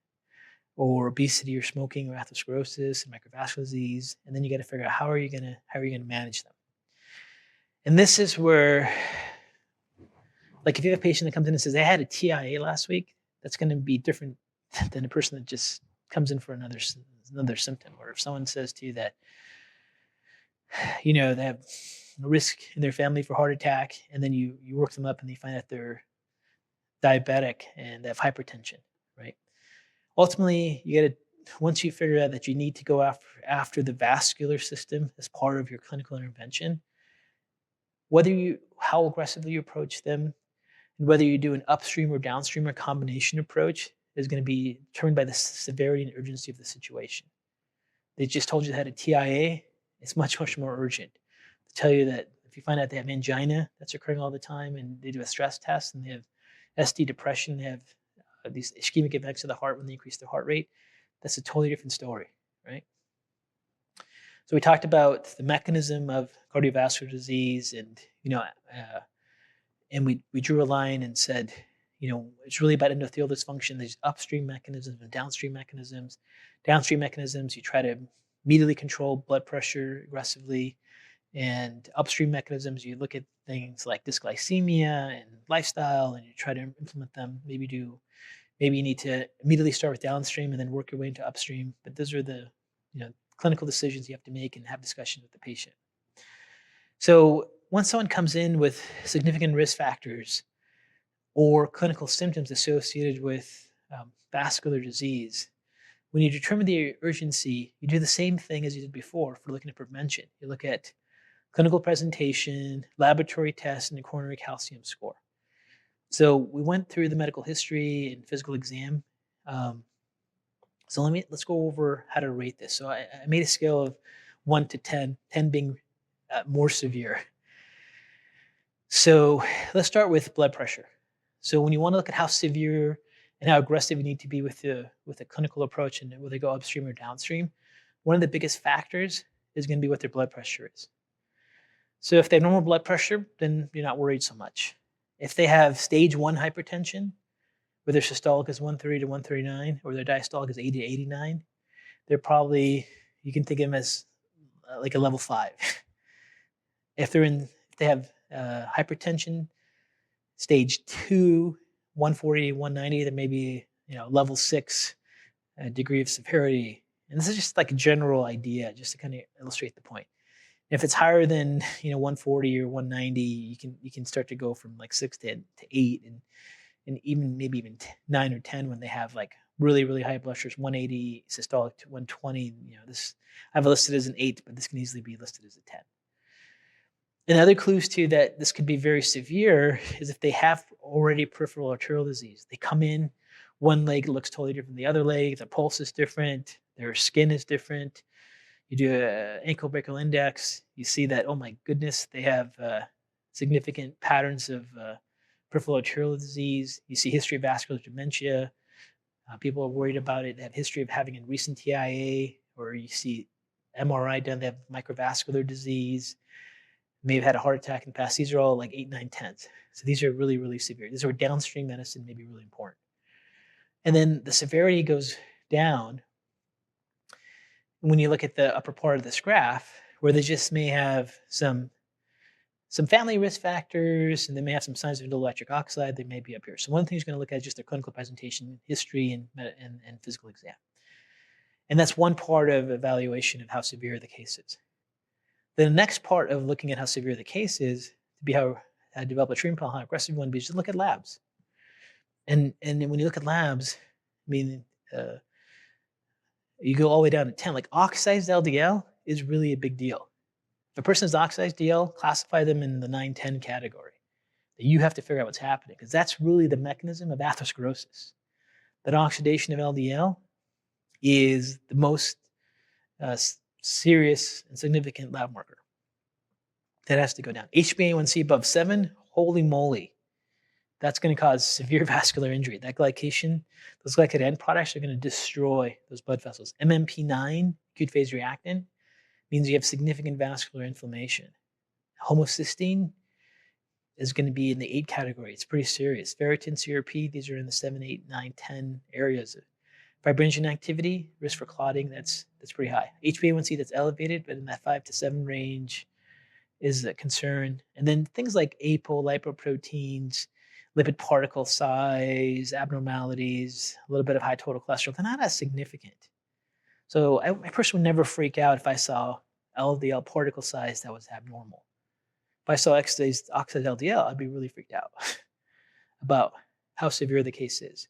or obesity or smoking or atherosclerosis and microvascular disease. And then you got to figure out how are you going to manage them. And this is where Like if you have a patient that comes in and says, I had a TIA last week, that's going to be different than a person that just comes in for another symptom. Or if someone says to you that, they have a risk in their family for heart attack, and then you work them up and you find out they're diabetic and they have hypertension, right? Ultimately, you got to once you figure out that you need to go after the vascular system as part of your clinical intervention, how aggressively you approach them, and whether you do an upstream or downstream or combination approach is going to be determined by the severity and urgency of the situation. They just told you they had a TIA, it's much, much more urgent to tell you that if you find out they have angina that's occurring all the time and they do a stress test and they have ST depression, they have these ischemic events of the heart when they increase their heart rate, that's a totally different story, right? So we talked about the mechanism of cardiovascular disease, and and we drew a line and said, it's really about endothelial dysfunction. There's upstream mechanisms and downstream mechanisms. Downstream mechanisms, you try to immediately control blood pressure aggressively, and upstream mechanisms, you look at things like dysglycemia and lifestyle, and you try to implement them. Maybe you need to immediately start with downstream and then work your way into upstream. But those are the clinical decisions you have to make and have discussions with the patient. So once someone comes in with significant risk factors or clinical symptoms associated with vascular disease, when you determine the urgency, you do the same thing as you did before for looking at prevention. You look at clinical presentation, laboratory tests, and a coronary calcium score. So we went through the medical history and physical exam. So let's go over how to rate this. So I made a scale of 1 to 10, 10 being more severe. So let's start with blood pressure. So when you want to look at how severe and how aggressive you need to be with a clinical approach and whether they go upstream or downstream, one of the biggest factors is going to be what their blood pressure is. So if they have normal blood pressure, then you're not worried so much. If they have stage 1 hypertension, where their systolic is 130 to 139, or their diastolic is 80 to 89, they're probably, you can think of them as like a level 5. If they have hypertension, stage 2, 140, 190, there may be level 6 degree of severity. And this is just like a general idea, just to kind of illustrate the point. If it's higher than 140 or 190, you can start to go from like 6 to 8, and even 9 or 10 when they have like really, really high blood sugars, 180 systolic to 120. This I have listed as an 8, but this can easily be listed as a 10. And other clues too that this could be very severe is if they have already peripheral arterial disease. They come in, one leg looks totally different than the other leg, their pulse is different, their skin is different. You do an ankle brachial index, you see that, oh my goodness, they have significant patterns of peripheral arterial disease. You see history of vascular dementia. People are worried about it. They have history of having a recent TIA, or you see MRI done, they have microvascular disease, may have had a heart attack in the past. These are all like 8, 9, 10s. So these are really, really severe. These are downstream medicine, may be really important. And then the severity goes down when you look at the upper part of this graph, where they just may have some family risk factors, and they may have some signs of electric oxide. They may be up here. So one thing you're going to look at is just their clinical presentation, history, and physical exam. And that's one part of evaluation of how severe the case is. The next part of looking at how severe the case is to be how I develop a treatment plan, how aggressive you want to be, is to look at labs. And when you look at labs, I mean, you go all the way down to 10. Like oxidized LDL is really a big deal. If a person has oxidized DL, classify them in the 9, 10 category. You have to figure out what's happening, because that's really the mechanism of atherosclerosis. That oxidation of LDL is the most serious and significant lab marker. That has to go down. HbA1c above 7, holy moly. That's going to cause severe vascular injury. That glycation, those glycated end products are going to destroy those blood vessels. MMP9, acute phase reactant, means you have significant vascular inflammation. Homocysteine is going to be in the 8 category. It's pretty serious. Ferritin, CRP, these are in the 7, 8, 9, 10 areas. Fibrinogen activity, risk for clotting, that's pretty high. HbA1c, that's elevated, but in that 5 to 7 range is a concern. And then things like apolipoproteins, lipid particle size, abnormalities, a little bit of high total cholesterol, they're not as significant. So I personally would never freak out if I saw LDL particle size that was abnormal. If I saw oxidized LDL, I'd be really freaked out about how severe the case is.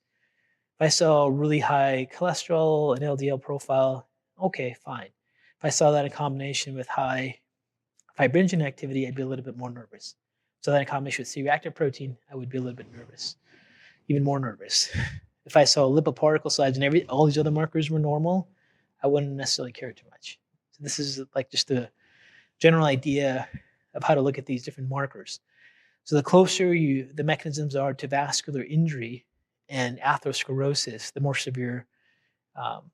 If I saw really high cholesterol and LDL profile, okay, fine. If I saw that in combination with high fibrinogen activity, I'd be a little bit more nervous. So that in combination with C-reactive protein, I would be a little bit nervous, even more nervous. If I saw lipid particle size and all these other markers were normal, I wouldn't necessarily care too much. So this is like just a general idea of how to look at these different markers. So the closer the mechanisms are to vascular injury and atherosclerosis, the more severe um,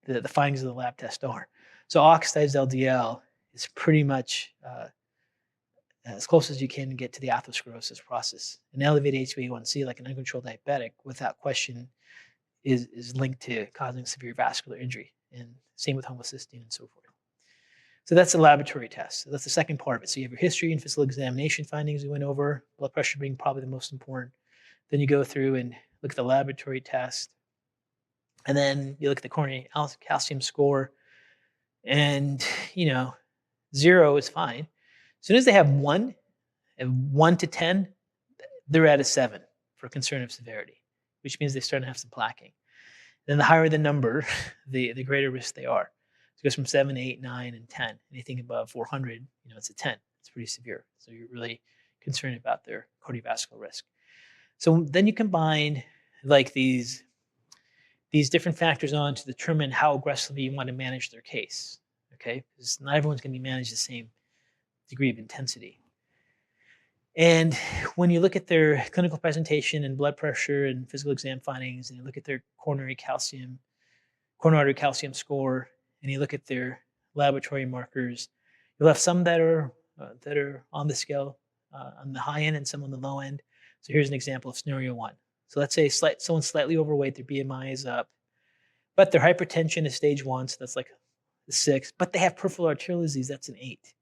the findings of the lab test are. So oxidized LDL is pretty much as close as you can get to the atherosclerosis process. An elevated HbA1c, like an uncontrolled diabetic, without question, is linked to causing severe vascular injury, and same with homocysteine and so forth. So that's a laboratory test. So that's the second part of it. So you have your history and physical examination findings we went over, blood pressure being probably the most important. Then you go through and look at the laboratory test. And then you look at the coronary calcium score. And, 0 is fine. As soon as they have 1, and 1 to 10, they're at a 7 for concern of severity, which means they're starting to have some plaquing. Then the higher the number, the greater risk they are. So it goes from 7, 8, 9, and 10. Anything above 400, it's a 10. It's pretty severe. So you're really concerned about their cardiovascular risk. So then you combine like these different factors on to determine how aggressively you want to manage their case. Okay, because not everyone's going to be managed the same degree of intensity. And when you look at their clinical presentation and blood pressure and physical exam findings, and you look at their coronary artery calcium score, and you look at their laboratory markers, you'll have some that are on the scale on the high end and some on the low end. So here's an example of scenario 1. So let's say someone's slightly overweight, their BMI is up, but their hypertension is stage 1, so that's like a 6, but they have peripheral arterial disease, that's an 8.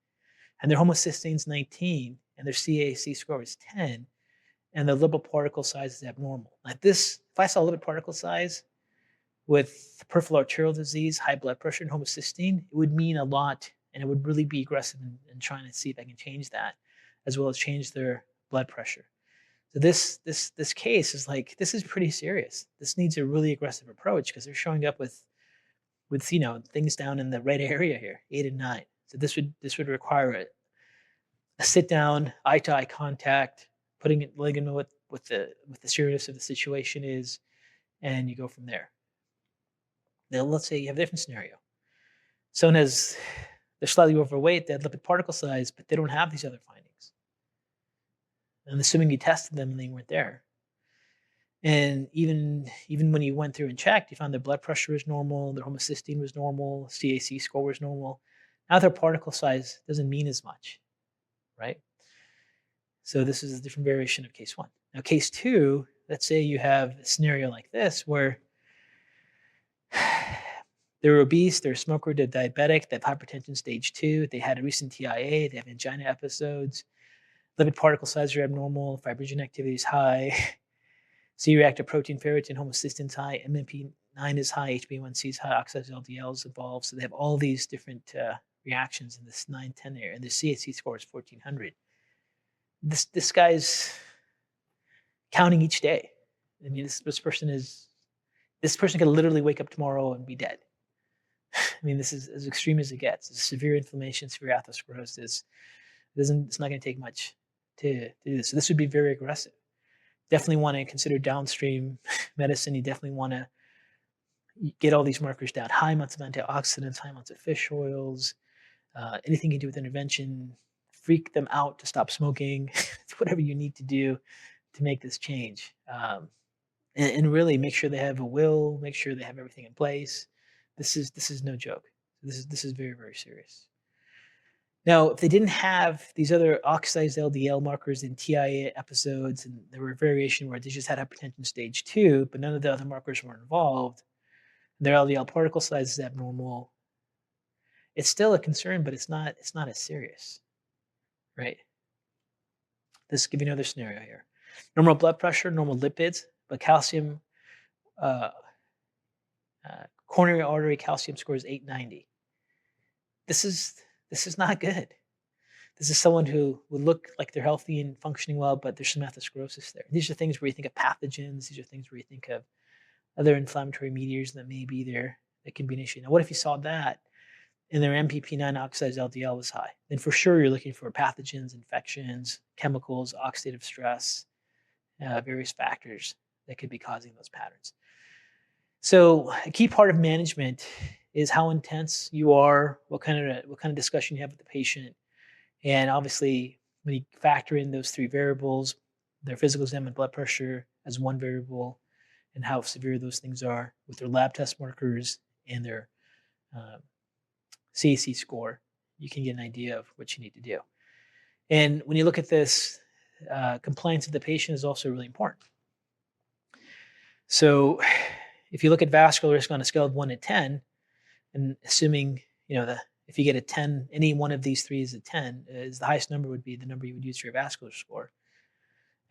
And their homocysteine is 19, and their CAC score is 10, and the lipid particle size is abnormal. Like this, if I saw lipid particle size with peripheral arterial disease, high blood pressure, and homocysteine, it would mean a lot, and it would really be aggressive in trying to see if I can change that, as well as change their blood pressure. So this case is like, this is pretty serious. This needs a really aggressive approach because they're showing up with things down in the red area here, 8 and 9. So this would require a sit down, eye to eye contact, letting them know what the seriousness of the situation is, and you go from there. Now let's say you have a different scenario. Someone they're slightly overweight, they have lipid particle size, but they don't have these other findings. And assuming you tested them and they weren't there. And even when you went through and checked, you found their blood pressure was normal, their homocysteine was normal, CAC score was normal. Now their particle size doesn't mean as much, right? So this is a different variation of case 1. Now case 2, let's say you have a scenario like this where they're obese, they're a smoker, they're diabetic, they have hypertension stage 2, they had a recent TIA, they have angina episodes, lipid particle size are abnormal, fibrinogen activity is high, C-reactive protein, ferritin, homocysteine is high, MMP9 is high, HbA1c is high, oxidized LDL is involved. So they have all these different reactions in this 9-10 area, and the CAC score is 1400. This guy's counting each day. I mean, this person could literally wake up tomorrow and be dead. I mean, this is as extreme as it gets. It's severe inflammation, severe atherosclerosis. It's not going to take much to do this. So this would be very aggressive. Definitely want to consider downstream medicine. You definitely want to get all these markers down. High amounts of antioxidants, high amounts of fish oils, anything you can do with intervention. Freak them out to stop smoking. Whatever you need to do to make this change. And really make sure they have a will, make sure they have everything in place. This is no joke. This is very, very serious. Now, if they didn't have these other oxidized LDL markers in TIA episodes, and there were a variation where they just had hypertension stage 2, but none of the other markers were involved, their LDL particle size is abnormal, it's still a concern, but it's not as serious, right? Let's give you another scenario here. Normal blood pressure, normal lipids, but calcium, uh, coronary artery calcium score is 890. This is this is not good. This is someone who would look like they're healthy and functioning well, but there's some atherosclerosis there. These are things where you think of pathogens. These are things where you think of other inflammatory mediators that may be there that can be an issue. Now, what if you saw that and their MPP9 oxidized LDL was high? Then for sure you're looking for pathogens, infections, chemicals, oxidative stress, various factors that could be causing those patterns. So a key part of management is how intense you are, what kind of discussion you have with the patient, and obviously when you factor in those three variables, their physical exam and blood pressure as one variable, and how severe those things are with their lab test markers and their um, CAC score, you can get an idea of what you need to do. And when you look at this, compliance of the patient is also really important. So if you look at vascular risk on a scale of 1 to 10, and assuming, if you get a 10, any one of these three is a 10, is the highest number would be the number you would use for your vascular score.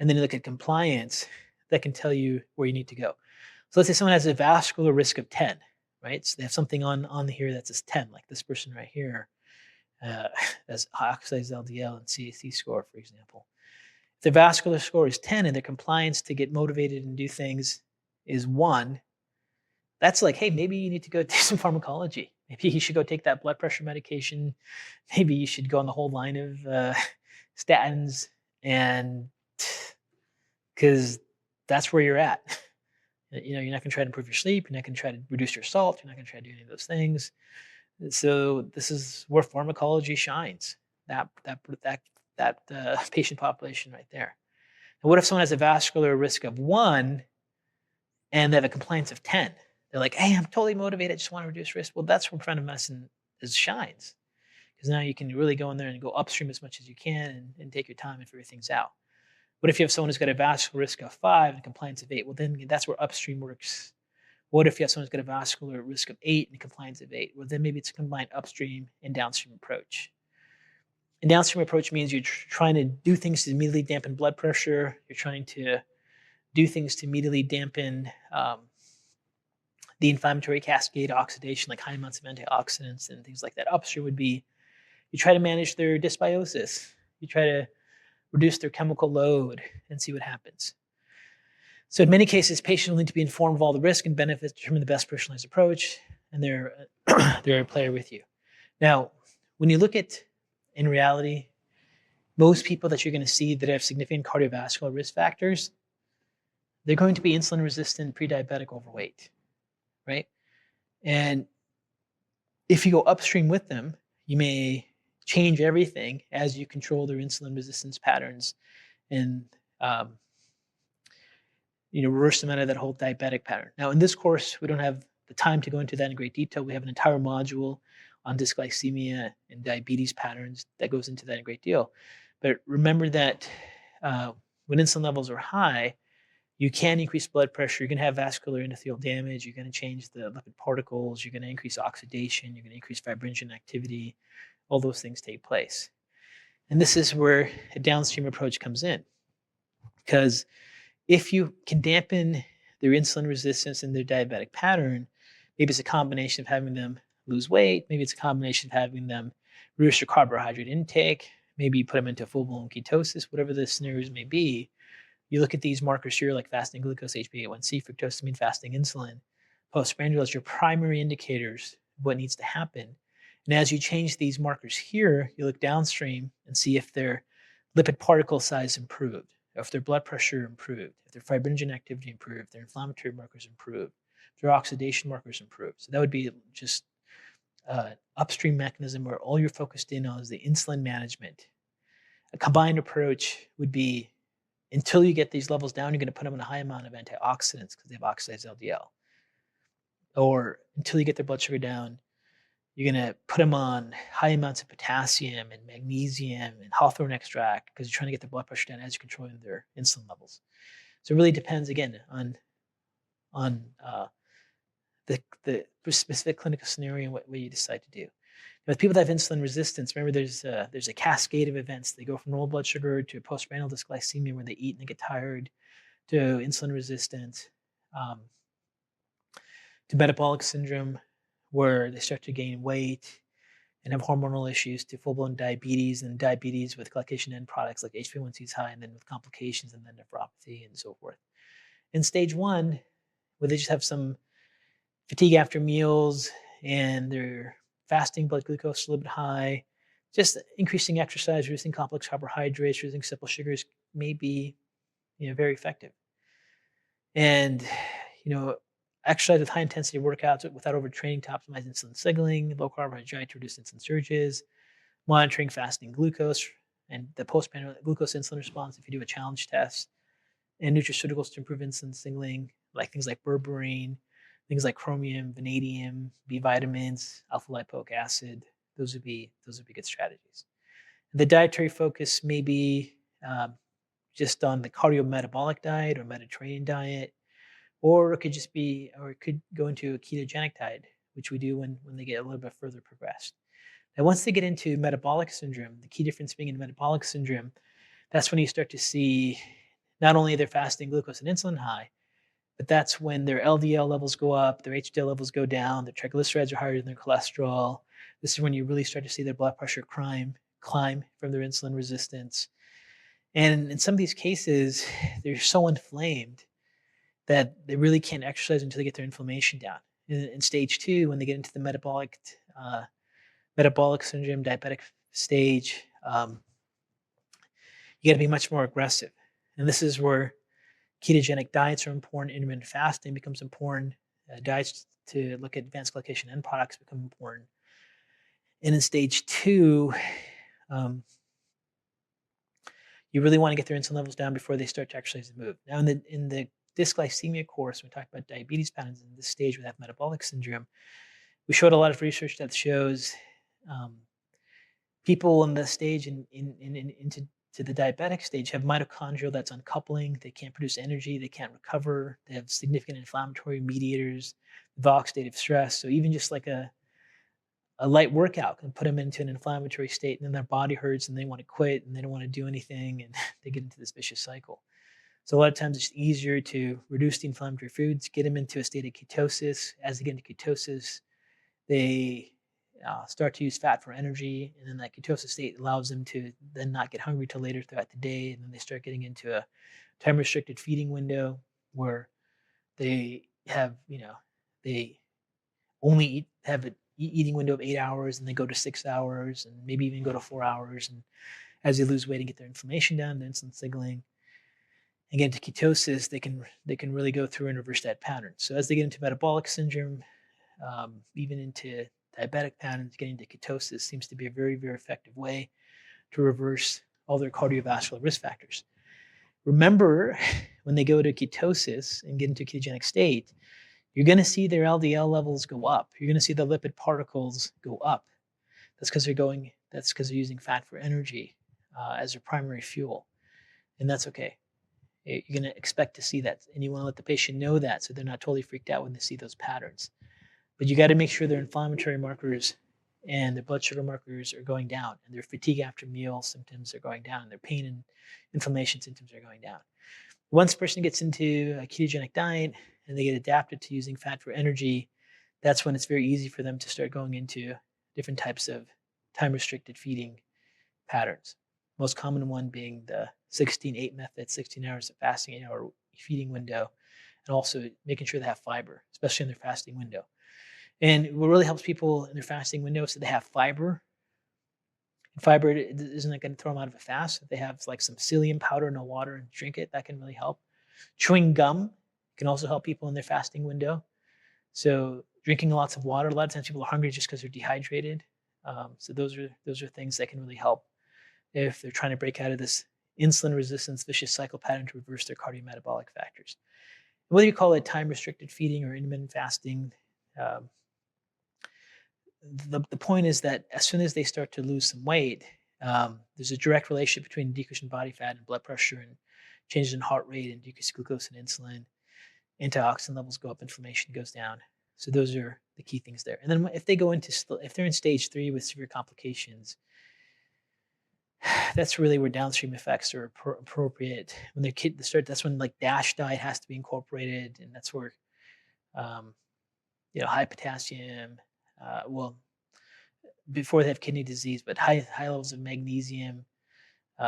And then you look at compliance, that can tell you where you need to go. So let's say someone has a vascular risk of 10, right? So they have something on here that says 10, like this person right here, has oxidized LDL and CAC score, for example. If their vascular score is 10 and their compliance to get motivated and do things is 1, that's like, hey, maybe you need to go do some pharmacology. Maybe you should go take that blood pressure medication. Maybe you should go on the whole line of statins, and because that's where you're at. You're not going to try to improve your sleep. You're not going to try to reduce your salt. You're not going to try to do any of those things. So this is where pharmacology shines. That patient population right there. And what if someone has a vascular risk of 1 and they have a compliance of 10? They're like, hey, I'm totally motivated. I just want to reduce risk. Well, that's where preventive medicine shines, because now you can really go in there and go upstream as much as you can and take your time and figure things out. What if you have someone who's got a vascular risk of 5 and compliance of 8? Well, then that's where upstream works. What if you have someone who's got a vascular risk of 8 and compliance of 8? Well, then maybe it's a combined upstream and downstream approach. And downstream approach means you're trying to do things to immediately dampen blood pressure. You're trying to do things to immediately dampen the inflammatory cascade oxidation, like high amounts of antioxidants and things like that. Upstream would be you try to manage their dysbiosis. You try to reduce their chemical load and see what happens. So in many cases, patients will need to be informed of all the risk and benefits to determine the best personalized approach, and they're a player with you. Now, when you look at, in reality, most people that you're going to see that have significant cardiovascular risk factors, they're going to be insulin-resistant, pre-diabetic, overweight, right? And if you go upstream with them, you may change everything as you control their insulin resistance patterns and reverse them out of that whole diabetic pattern. Now, in this course, we don't have the time to go into that in great detail. We have an entire module on dysglycemia and diabetes patterns that goes into that in great deal. But remember that when insulin levels are high, you can increase blood pressure. You're going to have vascular endothelial damage. You're going to change the lipid particles. You're going to increase oxidation. You're going to increase fibrinogen activity. All those things take place. And this is where a downstream approach comes in. Because if you can dampen their insulin resistance and their diabetic pattern, maybe it's a combination of having them lose weight. Maybe it's a combination of having them reduce their carbohydrate intake. Maybe you put them into full-blown ketosis, whatever the scenarios may be. You look at these markers here, like fasting glucose, HbA1c, fructosamine, fasting insulin, postprandial as your primary indicators of what needs to happen. And as you change these markers here, you look downstream and see if their lipid particle size improved, if their blood pressure improved, if their fibrinogen activity improved, if their inflammatory markers improved, if their oxidation markers improved. So that would be just an upstream mechanism where all you're focused in on is the insulin management. A combined approach would be, until you get these levels down, you're going to put them on a high amount of antioxidants because they have oxidized LDL. Or until you get their blood sugar down, you're going to put them on high amounts of potassium and magnesium and hawthorn extract because you're trying to get their blood pressure down as you're controlling their insulin levels. So it really depends, again, on the specific clinical scenario and what you decide to do. With people that have insulin resistance, remember there's a cascade of events. They go from normal blood sugar to postprandial dysglycemia where they eat and they get tired, to insulin resistance, um, to metabolic syndrome where they start to gain weight and have hormonal issues, to full-blown diabetes, and diabetes with glycation end products like HbA1c is high, and then with complications and then nephropathy and so forth. In stage one, where they just have some fatigue after meals and their fasting blood glucose is a little bit high, just increasing exercise, reducing complex carbohydrates, reducing simple sugars may be, very effective. And, you know, exercise with high intensity workouts without overtraining to optimize insulin signaling, low carbohydrate diet to reduce insulin surges, monitoring fasting glucose and the postprandial glucose insulin response if you do a challenge test, and nutraceuticals to improve insulin signaling, like things like berberine, things like chromium, vanadium, B vitamins, alpha lipoic acid. Those would be good strategies. The dietary focus may be just on the cardiometabolic diet or Mediterranean diet, or it could go into a ketogenic diet, which we do when they get a little bit further progressed. And once they get into metabolic syndrome, the key difference being in metabolic syndrome, that's when you start to see not only their fasting glucose and insulin high, but that's when their LDL levels go up, their HDL levels go down, their triglycerides are higher than their cholesterol. This is when you really start to see their blood pressure climb from their insulin resistance. And in some of these cases, they're so inflamed that they really can't exercise until they get their inflammation down. In stage two, when they get into the metabolic syndrome, diabetic stage, you got to be much more aggressive. And this is where ketogenic diets are important. Intermittent fasting becomes important. Diets to look at advanced glycation end products become important. And in stage two, you really want to get their insulin levels down before they start to exercise and move. Now, in the dysglycemia course, we talked about diabetes patterns in this stage with that metabolic syndrome. We showed a lot of research that shows people in the stage into the diabetic stage have mitochondria that's uncoupling. They can't produce energy. They can't recover. They have significant inflammatory mediators, the oxidative stress. So even just like a light workout can put them into an inflammatory state, and then their body hurts and they want to quit and they don't want to do anything, and they get into this vicious cycle. So a lot of times it's easier to reduce the inflammatory foods, get them into a state of ketosis. As they get into ketosis, they start to use fat for energy, and then that ketosis state allows them to then not get hungry till later throughout the day, and then they start getting into a time-restricted feeding window where they have, they only have an eating window of 8 hours, and they go to 6 hours, and maybe even go to 4 hours, and as they lose weight and get their inflammation down, their insulin signaling, and get into ketosis, they can really go through and reverse that pattern. So as they get into metabolic syndrome, even into diabetic patterns, getting into ketosis seems to be a very, very effective way to reverse all their cardiovascular risk factors. Remember, when they go to ketosis and get into a ketogenic state, you're going to see their LDL levels go up. You're going to see the lipid particles go up. That's because they're using fat for energy as their primary fuel, and that's okay. You're going to expect to see that, and you want to let the patient know that so they're not totally freaked out when they see those patterns. But you got to make sure their inflammatory markers and their blood sugar markers are going down, and their fatigue after meal symptoms are going down, and their pain and inflammation symptoms are going down. Once a person gets into a ketogenic diet and they get adapted to using fat for energy, that's when it's very easy for them to start going into different types of time-restricted feeding patterns. Most common one being the 16-8 method, 16 hours of fasting, 8-hour feeding window, and also making sure they have fiber, especially in their fasting window. And what really helps people in their fasting window is that they have fiber. Fiber isn't going to throw them out of a fast. If they have like some psyllium powder in a water and drink it, that can really help. Chewing gum can also help people in their fasting window. So drinking lots of water. A lot of times people are hungry just because they're dehydrated. So those are things that can really help if they're trying to break out of this insulin resistance vicious cycle pattern to reverse their cardiometabolic factors. Whether you call it time-restricted feeding or intermittent fasting, the point is that as soon as they start to lose some weight, there's a direct relationship between decrease in body fat and blood pressure, and changes in heart rate and decreased glucose and insulin. Antioxidant levels go up, inflammation goes down. So those are the key things there. And then if they go into if they're in stage 3 with severe complications, that's really where downstream effects are appropriate. When their kid start, that's when like DASH diet has to be incorporated, and that's where um, high potassium. Well, before they have kidney disease, but high levels of magnesium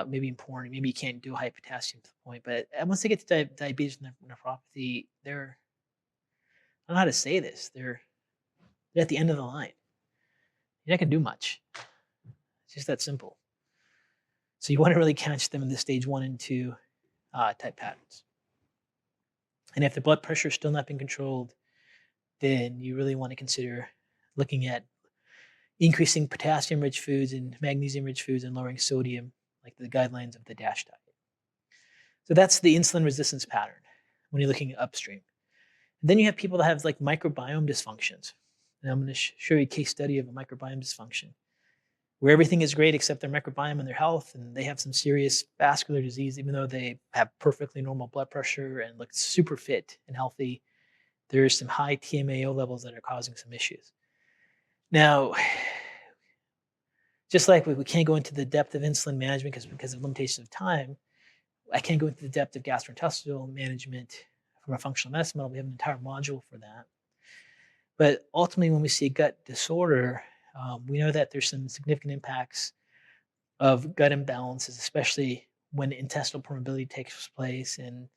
may be important. Maybe you can't do high potassium to the point, but once they get to diabetes nephropathy, I don't know how to say this. They're at the end of the line. You're not gonna do much. It's just that simple. So you want to really catch them in the stage 1 and 2 type patterns. And if the blood pressure is still not being controlled, then you really want to consider looking at increasing potassium-rich foods and magnesium-rich foods and lowering sodium, like the guidelines of the DASH diet. So that's the insulin resistance pattern when you're looking upstream. And then you have people that have like microbiome dysfunctions. And I'm going to show you a case study of a microbiome dysfunction where everything is great except their microbiome and their health, and they have some serious vascular disease, even though they have perfectly normal blood pressure and look super fit and healthy. There's some high TMAO levels that are causing some issues. Now, just like we can't go into the depth of insulin management because of limitations of time, I can't go into the depth of gastrointestinal management from a functional medicine model. We have an entire module for that. But ultimately, when we see gut disorder, we know that there's some significant impacts of gut imbalances, especially when intestinal permeability takes place, and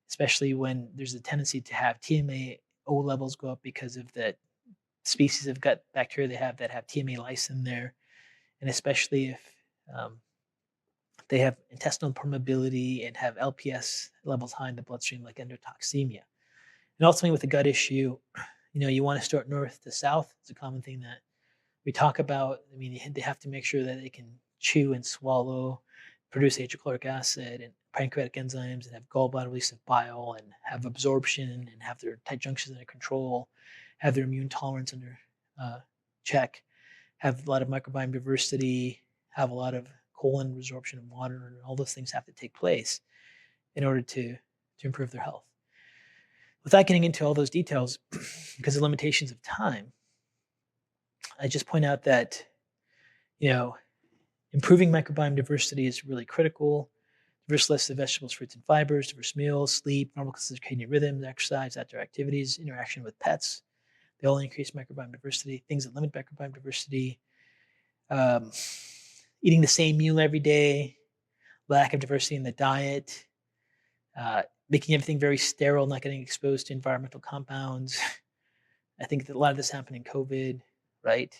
especially when there's a tendency to have TMAO levels go up because of the species of gut bacteria they have that have TMA lice in there, and especially if they have intestinal permeability and have LPS levels high in the bloodstream, like endotoxemia. And ultimately, with the gut issue, you want to start north to south. It's a common thing that we talk about. I mean, they have to make sure that they can chew and swallow, produce hydrochloric acid and pancreatic enzymes, and have gallbladder release of bile, and have absorption, and have their tight junctions under control, have their immune tolerance under check, have a lot of microbiome diversity, have a lot of colon resorption of water, and all those things have to take place in order to improve their health. Without getting into all those details, because of limitations of time, I just point out that, improving microbiome diversity is really critical. Diverse lists of vegetables, fruits, and fibers, diverse meals, sleep, normal circadian rhythms, exercise, outdoor activities, interaction with pets. They all increase microbiome diversity. Things that limit microbiome diversity, eating the same meal every day, lack of diversity in the diet, making everything very sterile, not getting exposed to environmental compounds. I think that a lot of this happened in COVID, right?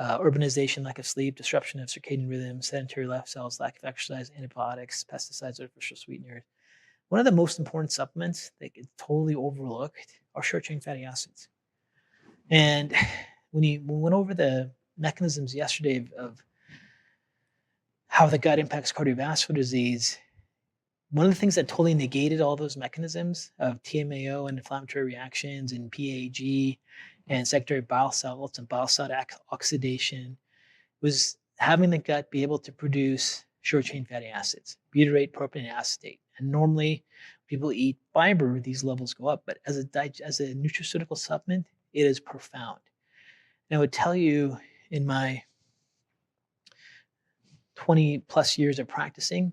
Urbanization, lack of sleep, disruption of circadian rhythm, sedentary lifestyles, lack of exercise, antibiotics, pesticides, artificial sweeteners. One of the most important supplements that gets totally overlooked are short-chain fatty acids. And when we went over the mechanisms yesterday of how the gut impacts cardiovascular disease, one of the things that totally negated all those mechanisms of TMAO and inflammatory reactions and PAG and secondary bile salts and bile salt oxidation was having the gut be able to produce short-chain fatty acids, butyrate, propionate, and acetate. And normally, people eat fiber, these levels go up. But as a nutraceutical supplement, it is profound. And I would tell you, in my 20 plus years of practicing,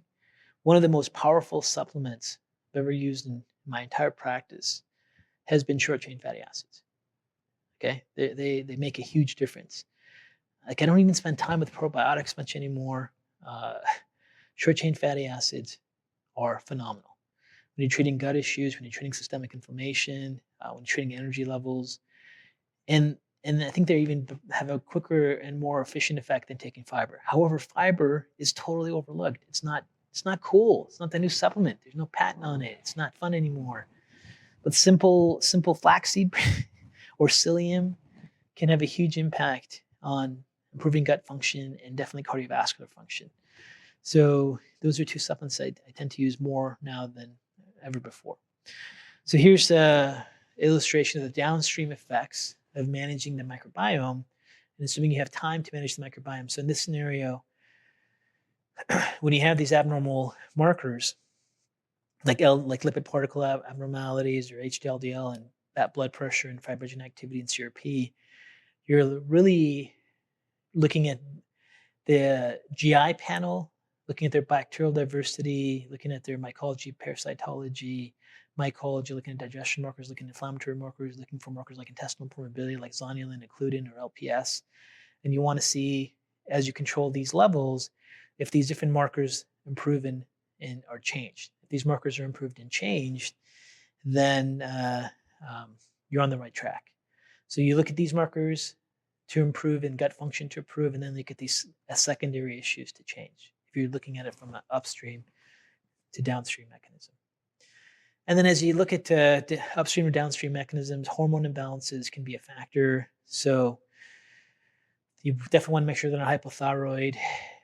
one of the most powerful supplements I've ever used in my entire practice has been short-chain fatty acids. Okay, they make a huge difference. Like, I don't even spend time with probiotics much anymore. Short-chain fatty acids are phenomenal. When you're treating gut issues, when you're treating systemic inflammation, when you're treating energy levels, and I think they even have a quicker and more efficient effect than taking fiber. However, fiber is totally overlooked. It's not cool. It's not the new supplement. There's no patent on it. It's not fun anymore. But simple flaxseed or psyllium can have a huge impact on improving gut function and definitely cardiovascular function. So those are two supplements I tend to use more now than ever before. So here's an illustration of the downstream effects of managing the microbiome, and assuming you have time to manage the microbiome. So in this scenario, when you have these abnormal markers, like lipid particle abnormalities or HDLDL and that blood pressure and fibrinogen activity in CRP, you're really looking at the GI panel, looking at their bacterial diversity, looking at their mycology, parasitology, mycology, looking at digestion markers, looking at inflammatory markers, looking for markers like intestinal permeability, like zonulin, occludin, or LPS. And you want to see, as you control these levels, if these different markers improve and are changed. If these markers are improved and changed, then you're on the right track. So you look at these markers to improve and gut function to improve, and then look at these as secondary issues to change if you're looking at it from an upstream to downstream mechanism. And then as you look at upstream or downstream mechanisms, hormone imbalances can be a factor. So you definitely want to make sure they're not hypothyroid.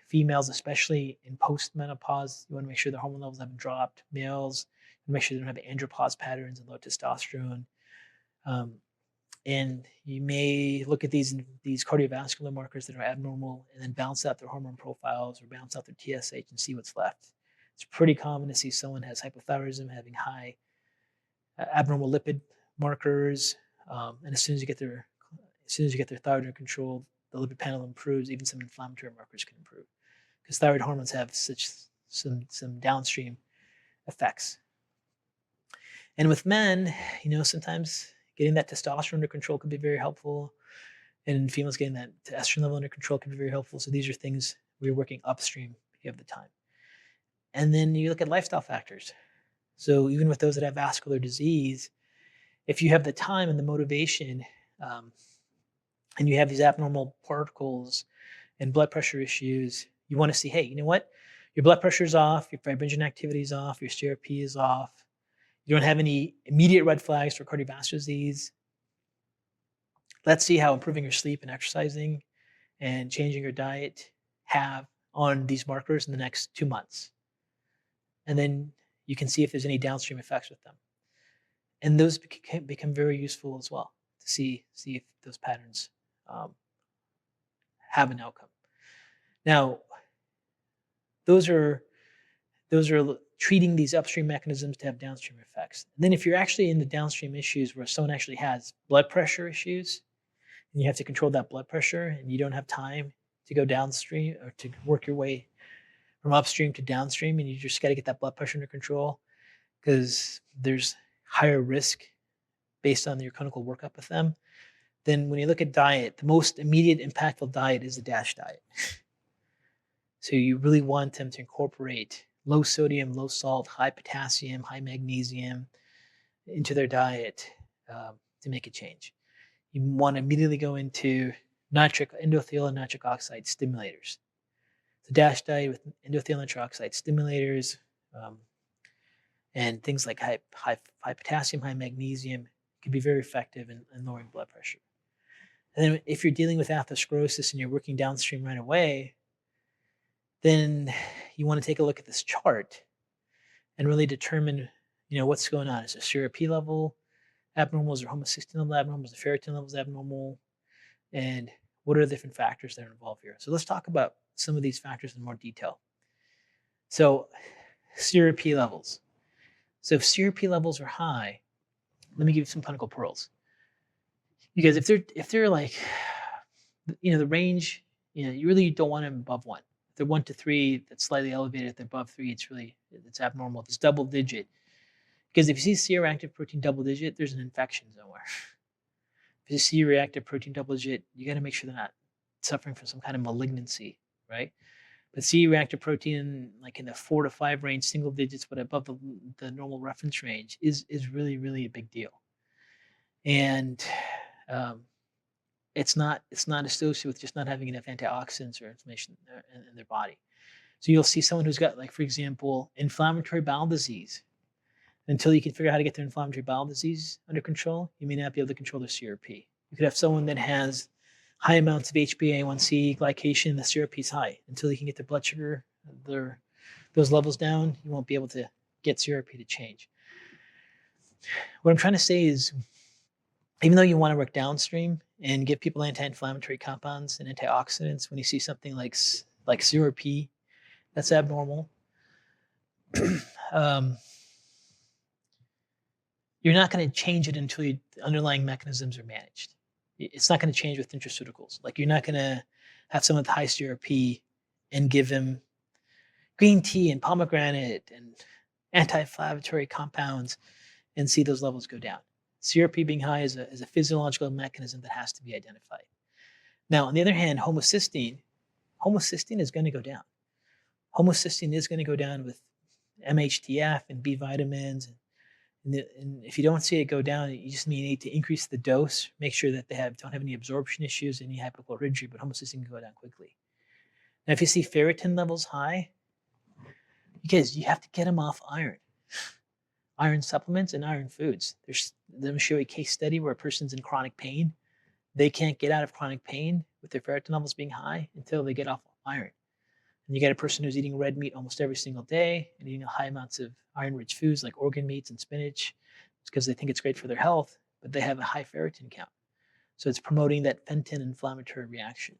Females, especially in post-menopause, you want to make sure their hormone levels haven't dropped. Males, make sure they don't have andropause patterns and low testosterone. And you may look at these cardiovascular markers that are abnormal and then balance out their hormone profiles or balance out their TSH and see what's left. It's pretty common to see someone has hypothyroidism having high abnormal lipid markers, and as soon as you get their thyroid under control, the lipid panel improves. Even some inflammatory markers can improve because thyroid hormones have some downstream effects. And with men, sometimes getting that testosterone under control could be very helpful. And in females, getting that estrogen level under control can be very helpful. So these are things we're working upstream if you have the time. And then you look at lifestyle factors. So even with those that have vascular disease, if you have the time and the motivation, and you have these abnormal particles and blood pressure issues, you want to see, hey, you know what? Your blood pressure is off, your fibrinogen activity is off, your CRP is off. You don't have any immediate red flags for cardiovascular disease. Let's see how improving your sleep and exercising and changing your diet have on these markers in the next 2 months. And then you can see if there's any downstream effects with them. And those become very useful as well to see if those patterns have an outcome. Now, those are treating these upstream mechanisms to have downstream effects. And then if you're actually in the downstream issues where someone actually has blood pressure issues, and you have to control that blood pressure, and you don't have time to go downstream or to work your way from upstream to downstream, and you just got to get that blood pressure under control because there's higher risk based on your clinical workup with them, then when you look at diet, the most immediate impactful diet is the DASH diet. So you really want them to incorporate low sodium, low salt, high potassium, high magnesium into their diet to make a change. You want to immediately go into endothelial and nitric oxide stimulators. The DASH diet with endothelial and nitric oxide stimulators and things like high potassium, high magnesium can be very effective in lowering blood pressure. And then if you're dealing with atherosclerosis and you're working downstream right away, then you want to take a look at this chart and really determine, what's going on. Is the CRP level abnormal? Is there homocysteine level abnormal? Is the ferritin levels abnormal? And what are the different factors that are involved here? So let's talk about some of these factors in more detail. So CRP levels. So if CRP levels are high, let me give you some clinical pearls. Because if they're like, the range, you really don't want them above 1. If they're 1 to 3, that's slightly elevated. If they're above 3, it's abnormal. If it's double digit, because if you see C-reactive protein double digit, there's an infection somewhere. If you see C-reactive protein double digit, you got to make sure they're not suffering from some kind of malignancy, right? But C-reactive protein, like in the 4 to 5 range, single digits, but above the normal reference range, is really, really a big deal. And it's not associated with just not having enough antioxidants or inflammation in their body. So you'll see someone who's got, like, for example, inflammatory bowel disease. Until you can figure out how to get their inflammatory bowel disease under control, you may not be able to control their CRP. You could have someone that has high amounts of HbA1c, glycation, the CRP is high. Until you can get their blood sugar, those levels down, you won't be able to get CRP to change. What I'm trying to say is, even though you want to work downstream and give people anti-inflammatory compounds and antioxidants, when you see something like CRP, that's abnormal. you're not going to change it until the underlying mechanisms are managed. It's not going to change with nutraceuticals. Like you're not going to have someone with high CRP and give them green tea and pomegranate and anti-inflammatory compounds and see those levels go down. CRP being high is a physiological mechanism that has to be identified. Now, on the other hand, homocysteine is going to go down. Homocysteine is going to go down with MHTF and B vitamins. And if you don't see it go down, you just need to increase the dose, make sure that they don't have any absorption issues, any hypochlorhydria, but homocysteine can go down quickly. Now, if you see ferritin levels high, because you have to get them off iron supplements and iron foods. Let me show you a case study where a person's in chronic pain. They can't get out of chronic pain with their ferritin levels being high until they get off iron. And you get a person who's eating red meat almost every single day and eating high amounts of iron-rich foods like organ meats and spinach. It's because they think it's great for their health, but they have a high ferritin count. So it's promoting that Fenton inflammatory reaction.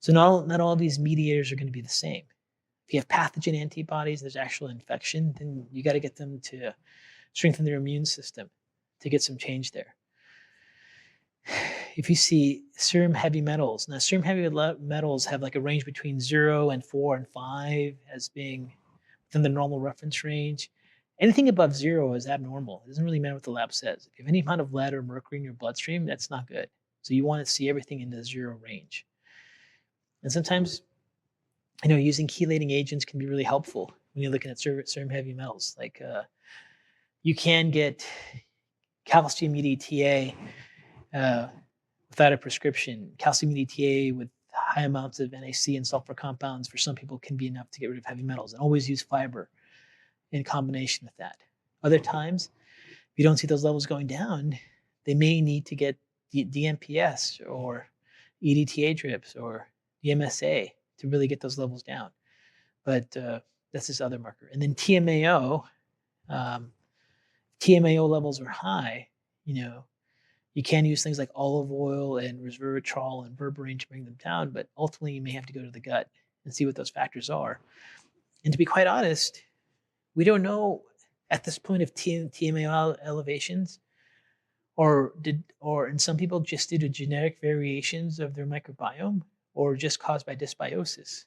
So not all these mediators are going to be the same. If you have pathogen antibodies, there's actual infection, then you got to get them to strengthen their immune system to get some change there. If you see serum heavy metals, now serum heavy metals have like a range between 0 and 4 and 5 as being within the normal reference range. Anything above 0 is abnormal. It doesn't really matter what the lab says. If you have any amount of lead or mercury in your bloodstream, that's not good. So you want to see everything in the 0 range. And sometimes, using chelating agents can be really helpful when you're looking at serum heavy metals. Like you can get calcium EDTA without a prescription. Calcium EDTA with high amounts of NaC and sulfur compounds for some people can be enough to get rid of heavy metals. And always use fiber in combination with that. Other times, if you don't see those levels going down, they may need to get DMPS or EDTA drips or DMSA to really get those levels down. But that's this other marker. And then TMAO, TMAO levels are high, you can use things like olive oil and resveratrol and berberine to bring them down, but ultimately you may have to go to the gut and see what those factors are. And to be quite honest, we don't know at this point if TMAO elevations or in some people just due to genetic variations of their microbiome or just caused by dysbiosis.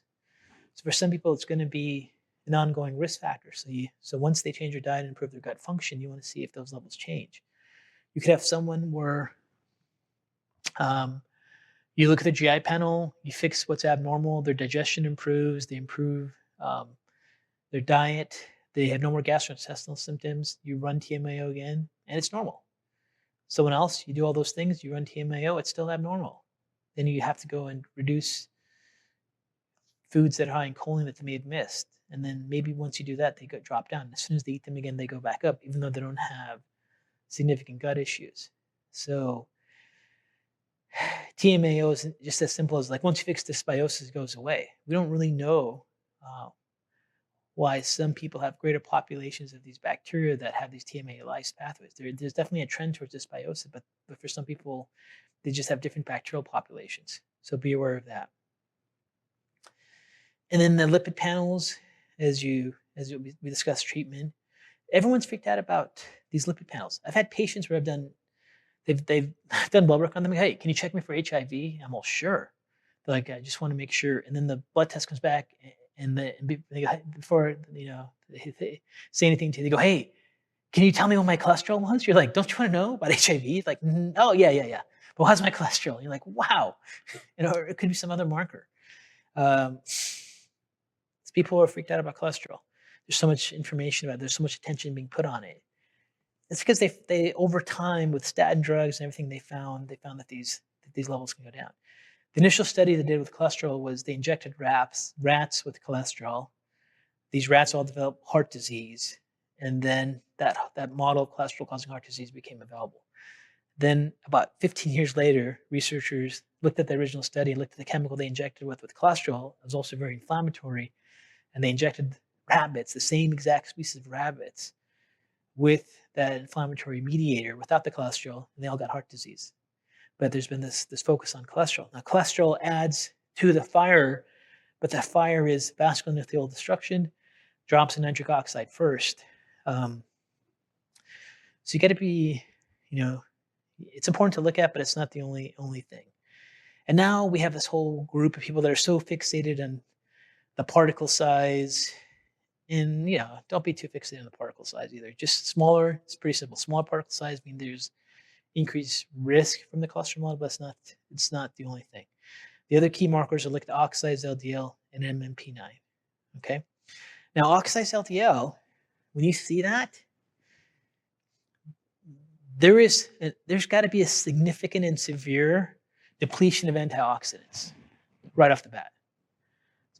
So for some people, it's going to be an ongoing risk factor. So once they change their diet and improve their gut function, you want to see if those levels change. You could have someone where you look at the GI panel, you fix what's abnormal, their digestion improves, they improve their diet, they have no more gastrointestinal symptoms, you run TMAO again, and it's normal. Someone else, you do all those things, you run TMAO, it's still abnormal. Then you have to go and reduce foods that are high in choline that they may have missed. And then maybe once you do that, they drop down. As soon as they eat them again, they go back up, even though they don't have significant gut issues. So TMAO is just as simple as like once you fix dysbiosis, it goes away. We don't really know why some people have greater populations of these bacteria that have these TMA lyase pathways. There's definitely a trend towards dysbiosis, but for some people, they just have different bacterial populations. So be aware of that. And then the lipid panels, as we discussed treatment, everyone's freaked out about these lipid panels. I've had patients where they've done blood work on them. Hey, can you check me for HIV? I'm all sure. They're like, I just want to make sure. And then the blood test comes back, and before they say anything to you, they go, hey, can you tell me what my cholesterol was? You're like, don't you want to know about HIV? Like, oh yeah. But what's my cholesterol? You're like, wow. Or it could be some other marker. People are freaked out about cholesterol. There's so much information about it. There's so much attention being put on it. It's because they over time with statin drugs and everything they found that these levels can go down. The initial study they did with cholesterol was they injected rats with cholesterol. These rats all developed heart disease, and then that model of cholesterol causing heart disease became available. Then about 15 years later, researchers looked at the original study and looked at the chemical they injected with cholesterol. It was also very inflammatory, and they injected rabbits, the same exact species of rabbits, with that inflammatory mediator without the cholesterol, and they all got heart disease. But there's been this focus on cholesterol. Now, cholesterol adds to the fire, but that fire is vascular endothelial destruction, drops in nitric oxide first. So you got to be, you know, it's important to look at, but it's not the only thing. And now we have this whole group of people that are so fixated on the particle size. And don't be too fixated on the particle size either. Just smaller. It's pretty simple. Smaller particle size means there's increased risk from the cholesterol model, but it's not the only thing. The other key markers are like the oxidized LDL and MMP9. Okay. Now, oxidized LDL, when you see that, there's got to be a significant and severe depletion of antioxidants right off the bat.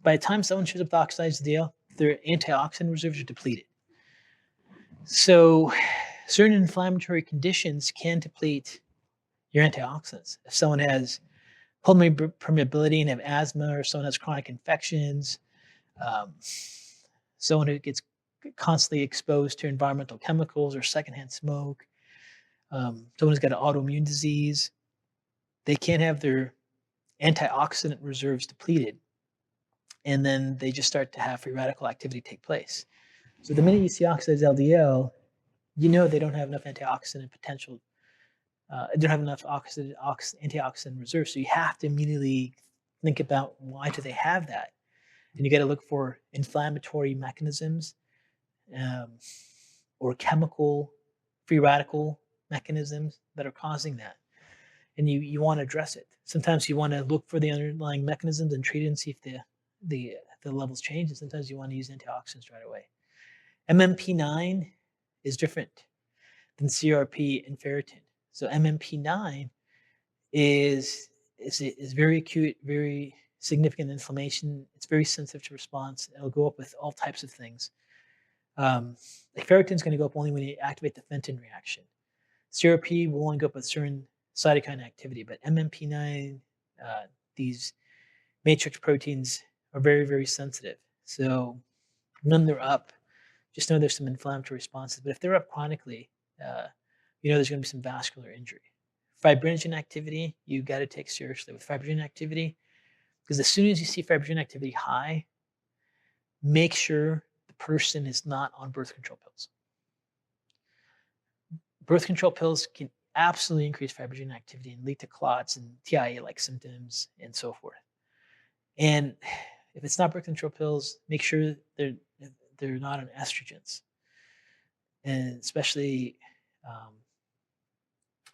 By the time someone shows up with oxidized LDL, their antioxidant reserves are depleted. So certain inflammatory conditions can deplete your antioxidants. If someone has pulmonary permeability and have asthma, or someone has chronic infections, someone who gets constantly exposed to environmental chemicals or secondhand smoke, someone who's got an autoimmune disease, they can't have their antioxidant reserves depleted. And then they just start to have free radical activity take place. So the minute you see oxidized LDL, they don't have enough antioxidant potential. They don't have enough antioxidant reserves. So you have to immediately think about, why do they have that? And you got to look for inflammatory mechanisms, or chemical free radical mechanisms that are causing that. And you want to address it. Sometimes you want to look for the underlying mechanisms and treat it and see if the levels change. And sometimes you want to use antioxidants right away. MMP9 is different than CRP and ferritin. So MMP9 is very acute, very significant inflammation. It's very sensitive to response. It'll go up with all types of things. Like ferritin is going to go up only when you activate the Fenton reaction. CRP will only go up with certain cytokine activity, but MMP9, these matrix proteins are very, very sensitive. So when they're up, just know there's some inflammatory responses. But if they're up chronically, there's going to be some vascular injury. Fibrinogen activity, you got to take seriously with fibrinogen activity, because as soon as you see fibrinogen activity high, make sure the person is not on birth control pills. Birth control pills can absolutely increase fibrinogen activity and lead to clots and TIA-like symptoms and so forth. And if it's not birth control pills, make sure they're not on estrogens, and especially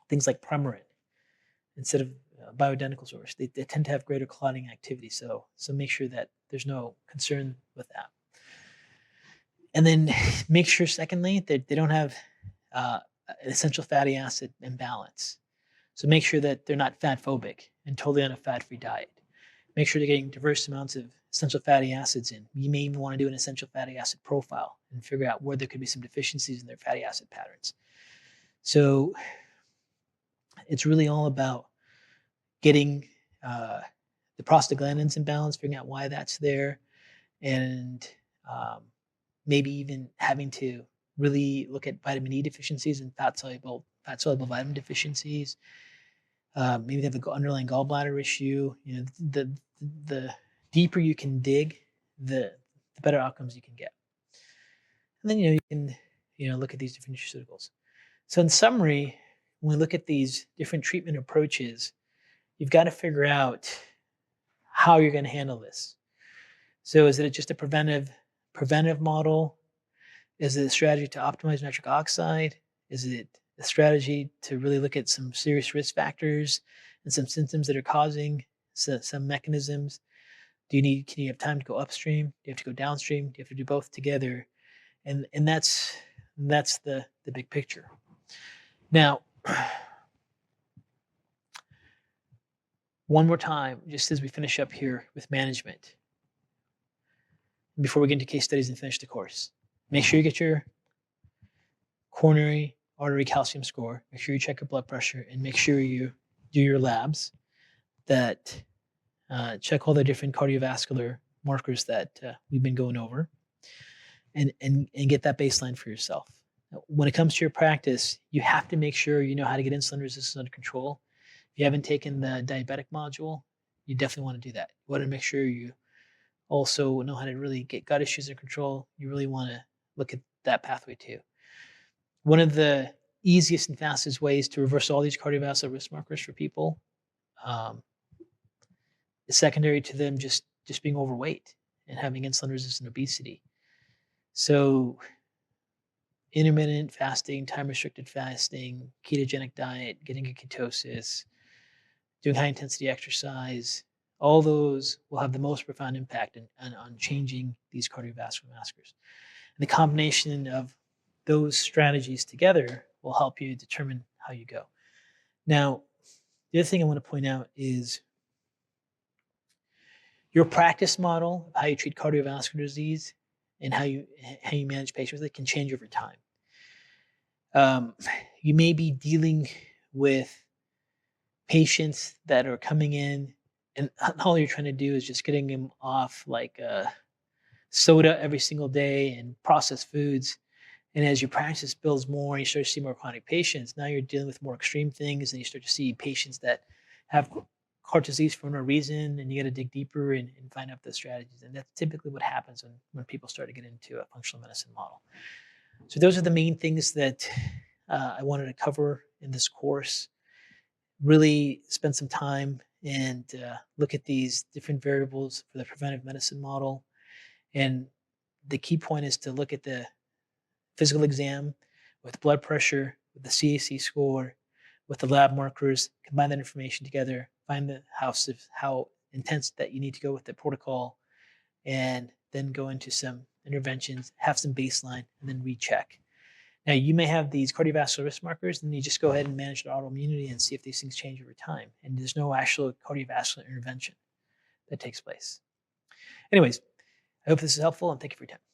things like Premarin instead of bioidentical source. They tend to have greater clotting activity, so make sure that there's no concern with that. And then make sure, secondly, that they don't have an essential fatty acid imbalance. So make sure that they're not fat phobic and totally on a fat-free diet. Make sure they're getting diverse amounts of essential fatty acids in. You may even want to do an essential fatty acid profile and figure out where there could be some deficiencies in their fatty acid patterns. So it's really all about getting the prostaglandins in balance, figuring out why that's there, and maybe even having to really look at vitamin E deficiencies and fat soluble vitamin deficiencies. Maybe they have an underlying gallbladder issue. The deeper you can dig, the better outcomes you can get. And then you can look at these different nutraceuticals. So in summary, when we look at these different treatment approaches, you've got to figure out how you're going to handle this. So is it just a preventive model? Is it a strategy to optimize nitric oxide? Is it a strategy to really look at some serious risk factors and some symptoms that are causing some mechanisms? Can you have time to go upstream? Do you have to go downstream? Do you have to do both together? And that's the big picture. Now, one more time, just as we finish up here with management, before we get into case studies and finish the course, make sure you get your coronary artery calcium score, make sure you check your blood pressure, and make sure you do your labs that check all the different cardiovascular markers that we've been going over, and get that baseline for yourself. When it comes to your practice, you have to make sure you know how to get insulin resistance under control. If you haven't taken the diabetic module, you definitely want to do that. You want to make sure you also know how to really get gut issues under control. You really want to look at that pathway too. One of the easiest and fastest ways to reverse all these cardiovascular risk markers for people um, is secondary to them just being overweight and having insulin resistant obesity. So intermittent fasting, time restricted fasting, ketogenic diet, getting a ketosis, doing high intensity exercise, all those will have the most profound impact on changing these cardiovascular markers. And the combination of those strategies together will help you determine how you go. Now, the other thing I want to point out is your practice model of how you treat cardiovascular disease and how you manage patients that can change over time. Um, you may be dealing with patients that are coming in, and all you're trying to do is just getting them off like soda every single day and processed foods. And as your practice builds more, and you start to see more chronic patients. Now you're dealing with more extreme things, and you start to see patients that have heart disease for no reason, and you got to dig deeper and find out the strategies. And that's typically what happens when people start to get into a functional medicine model. So those are the main things that I wanted to cover in this course. Really spend some time and look at these different variables for the preventive medicine model. And the key point is to look at the physical exam with blood pressure, with the CAC score, with the lab markers, combine that information together, find the house of how intense that you need to go with the protocol, and then go into some interventions, have some baseline, and then recheck. Now, you may have these cardiovascular risk markers, and you just go ahead and manage the autoimmunity and see if these things change over time. And there's no actual cardiovascular intervention that takes place. Anyways, I hope this is helpful, and thank you for your time.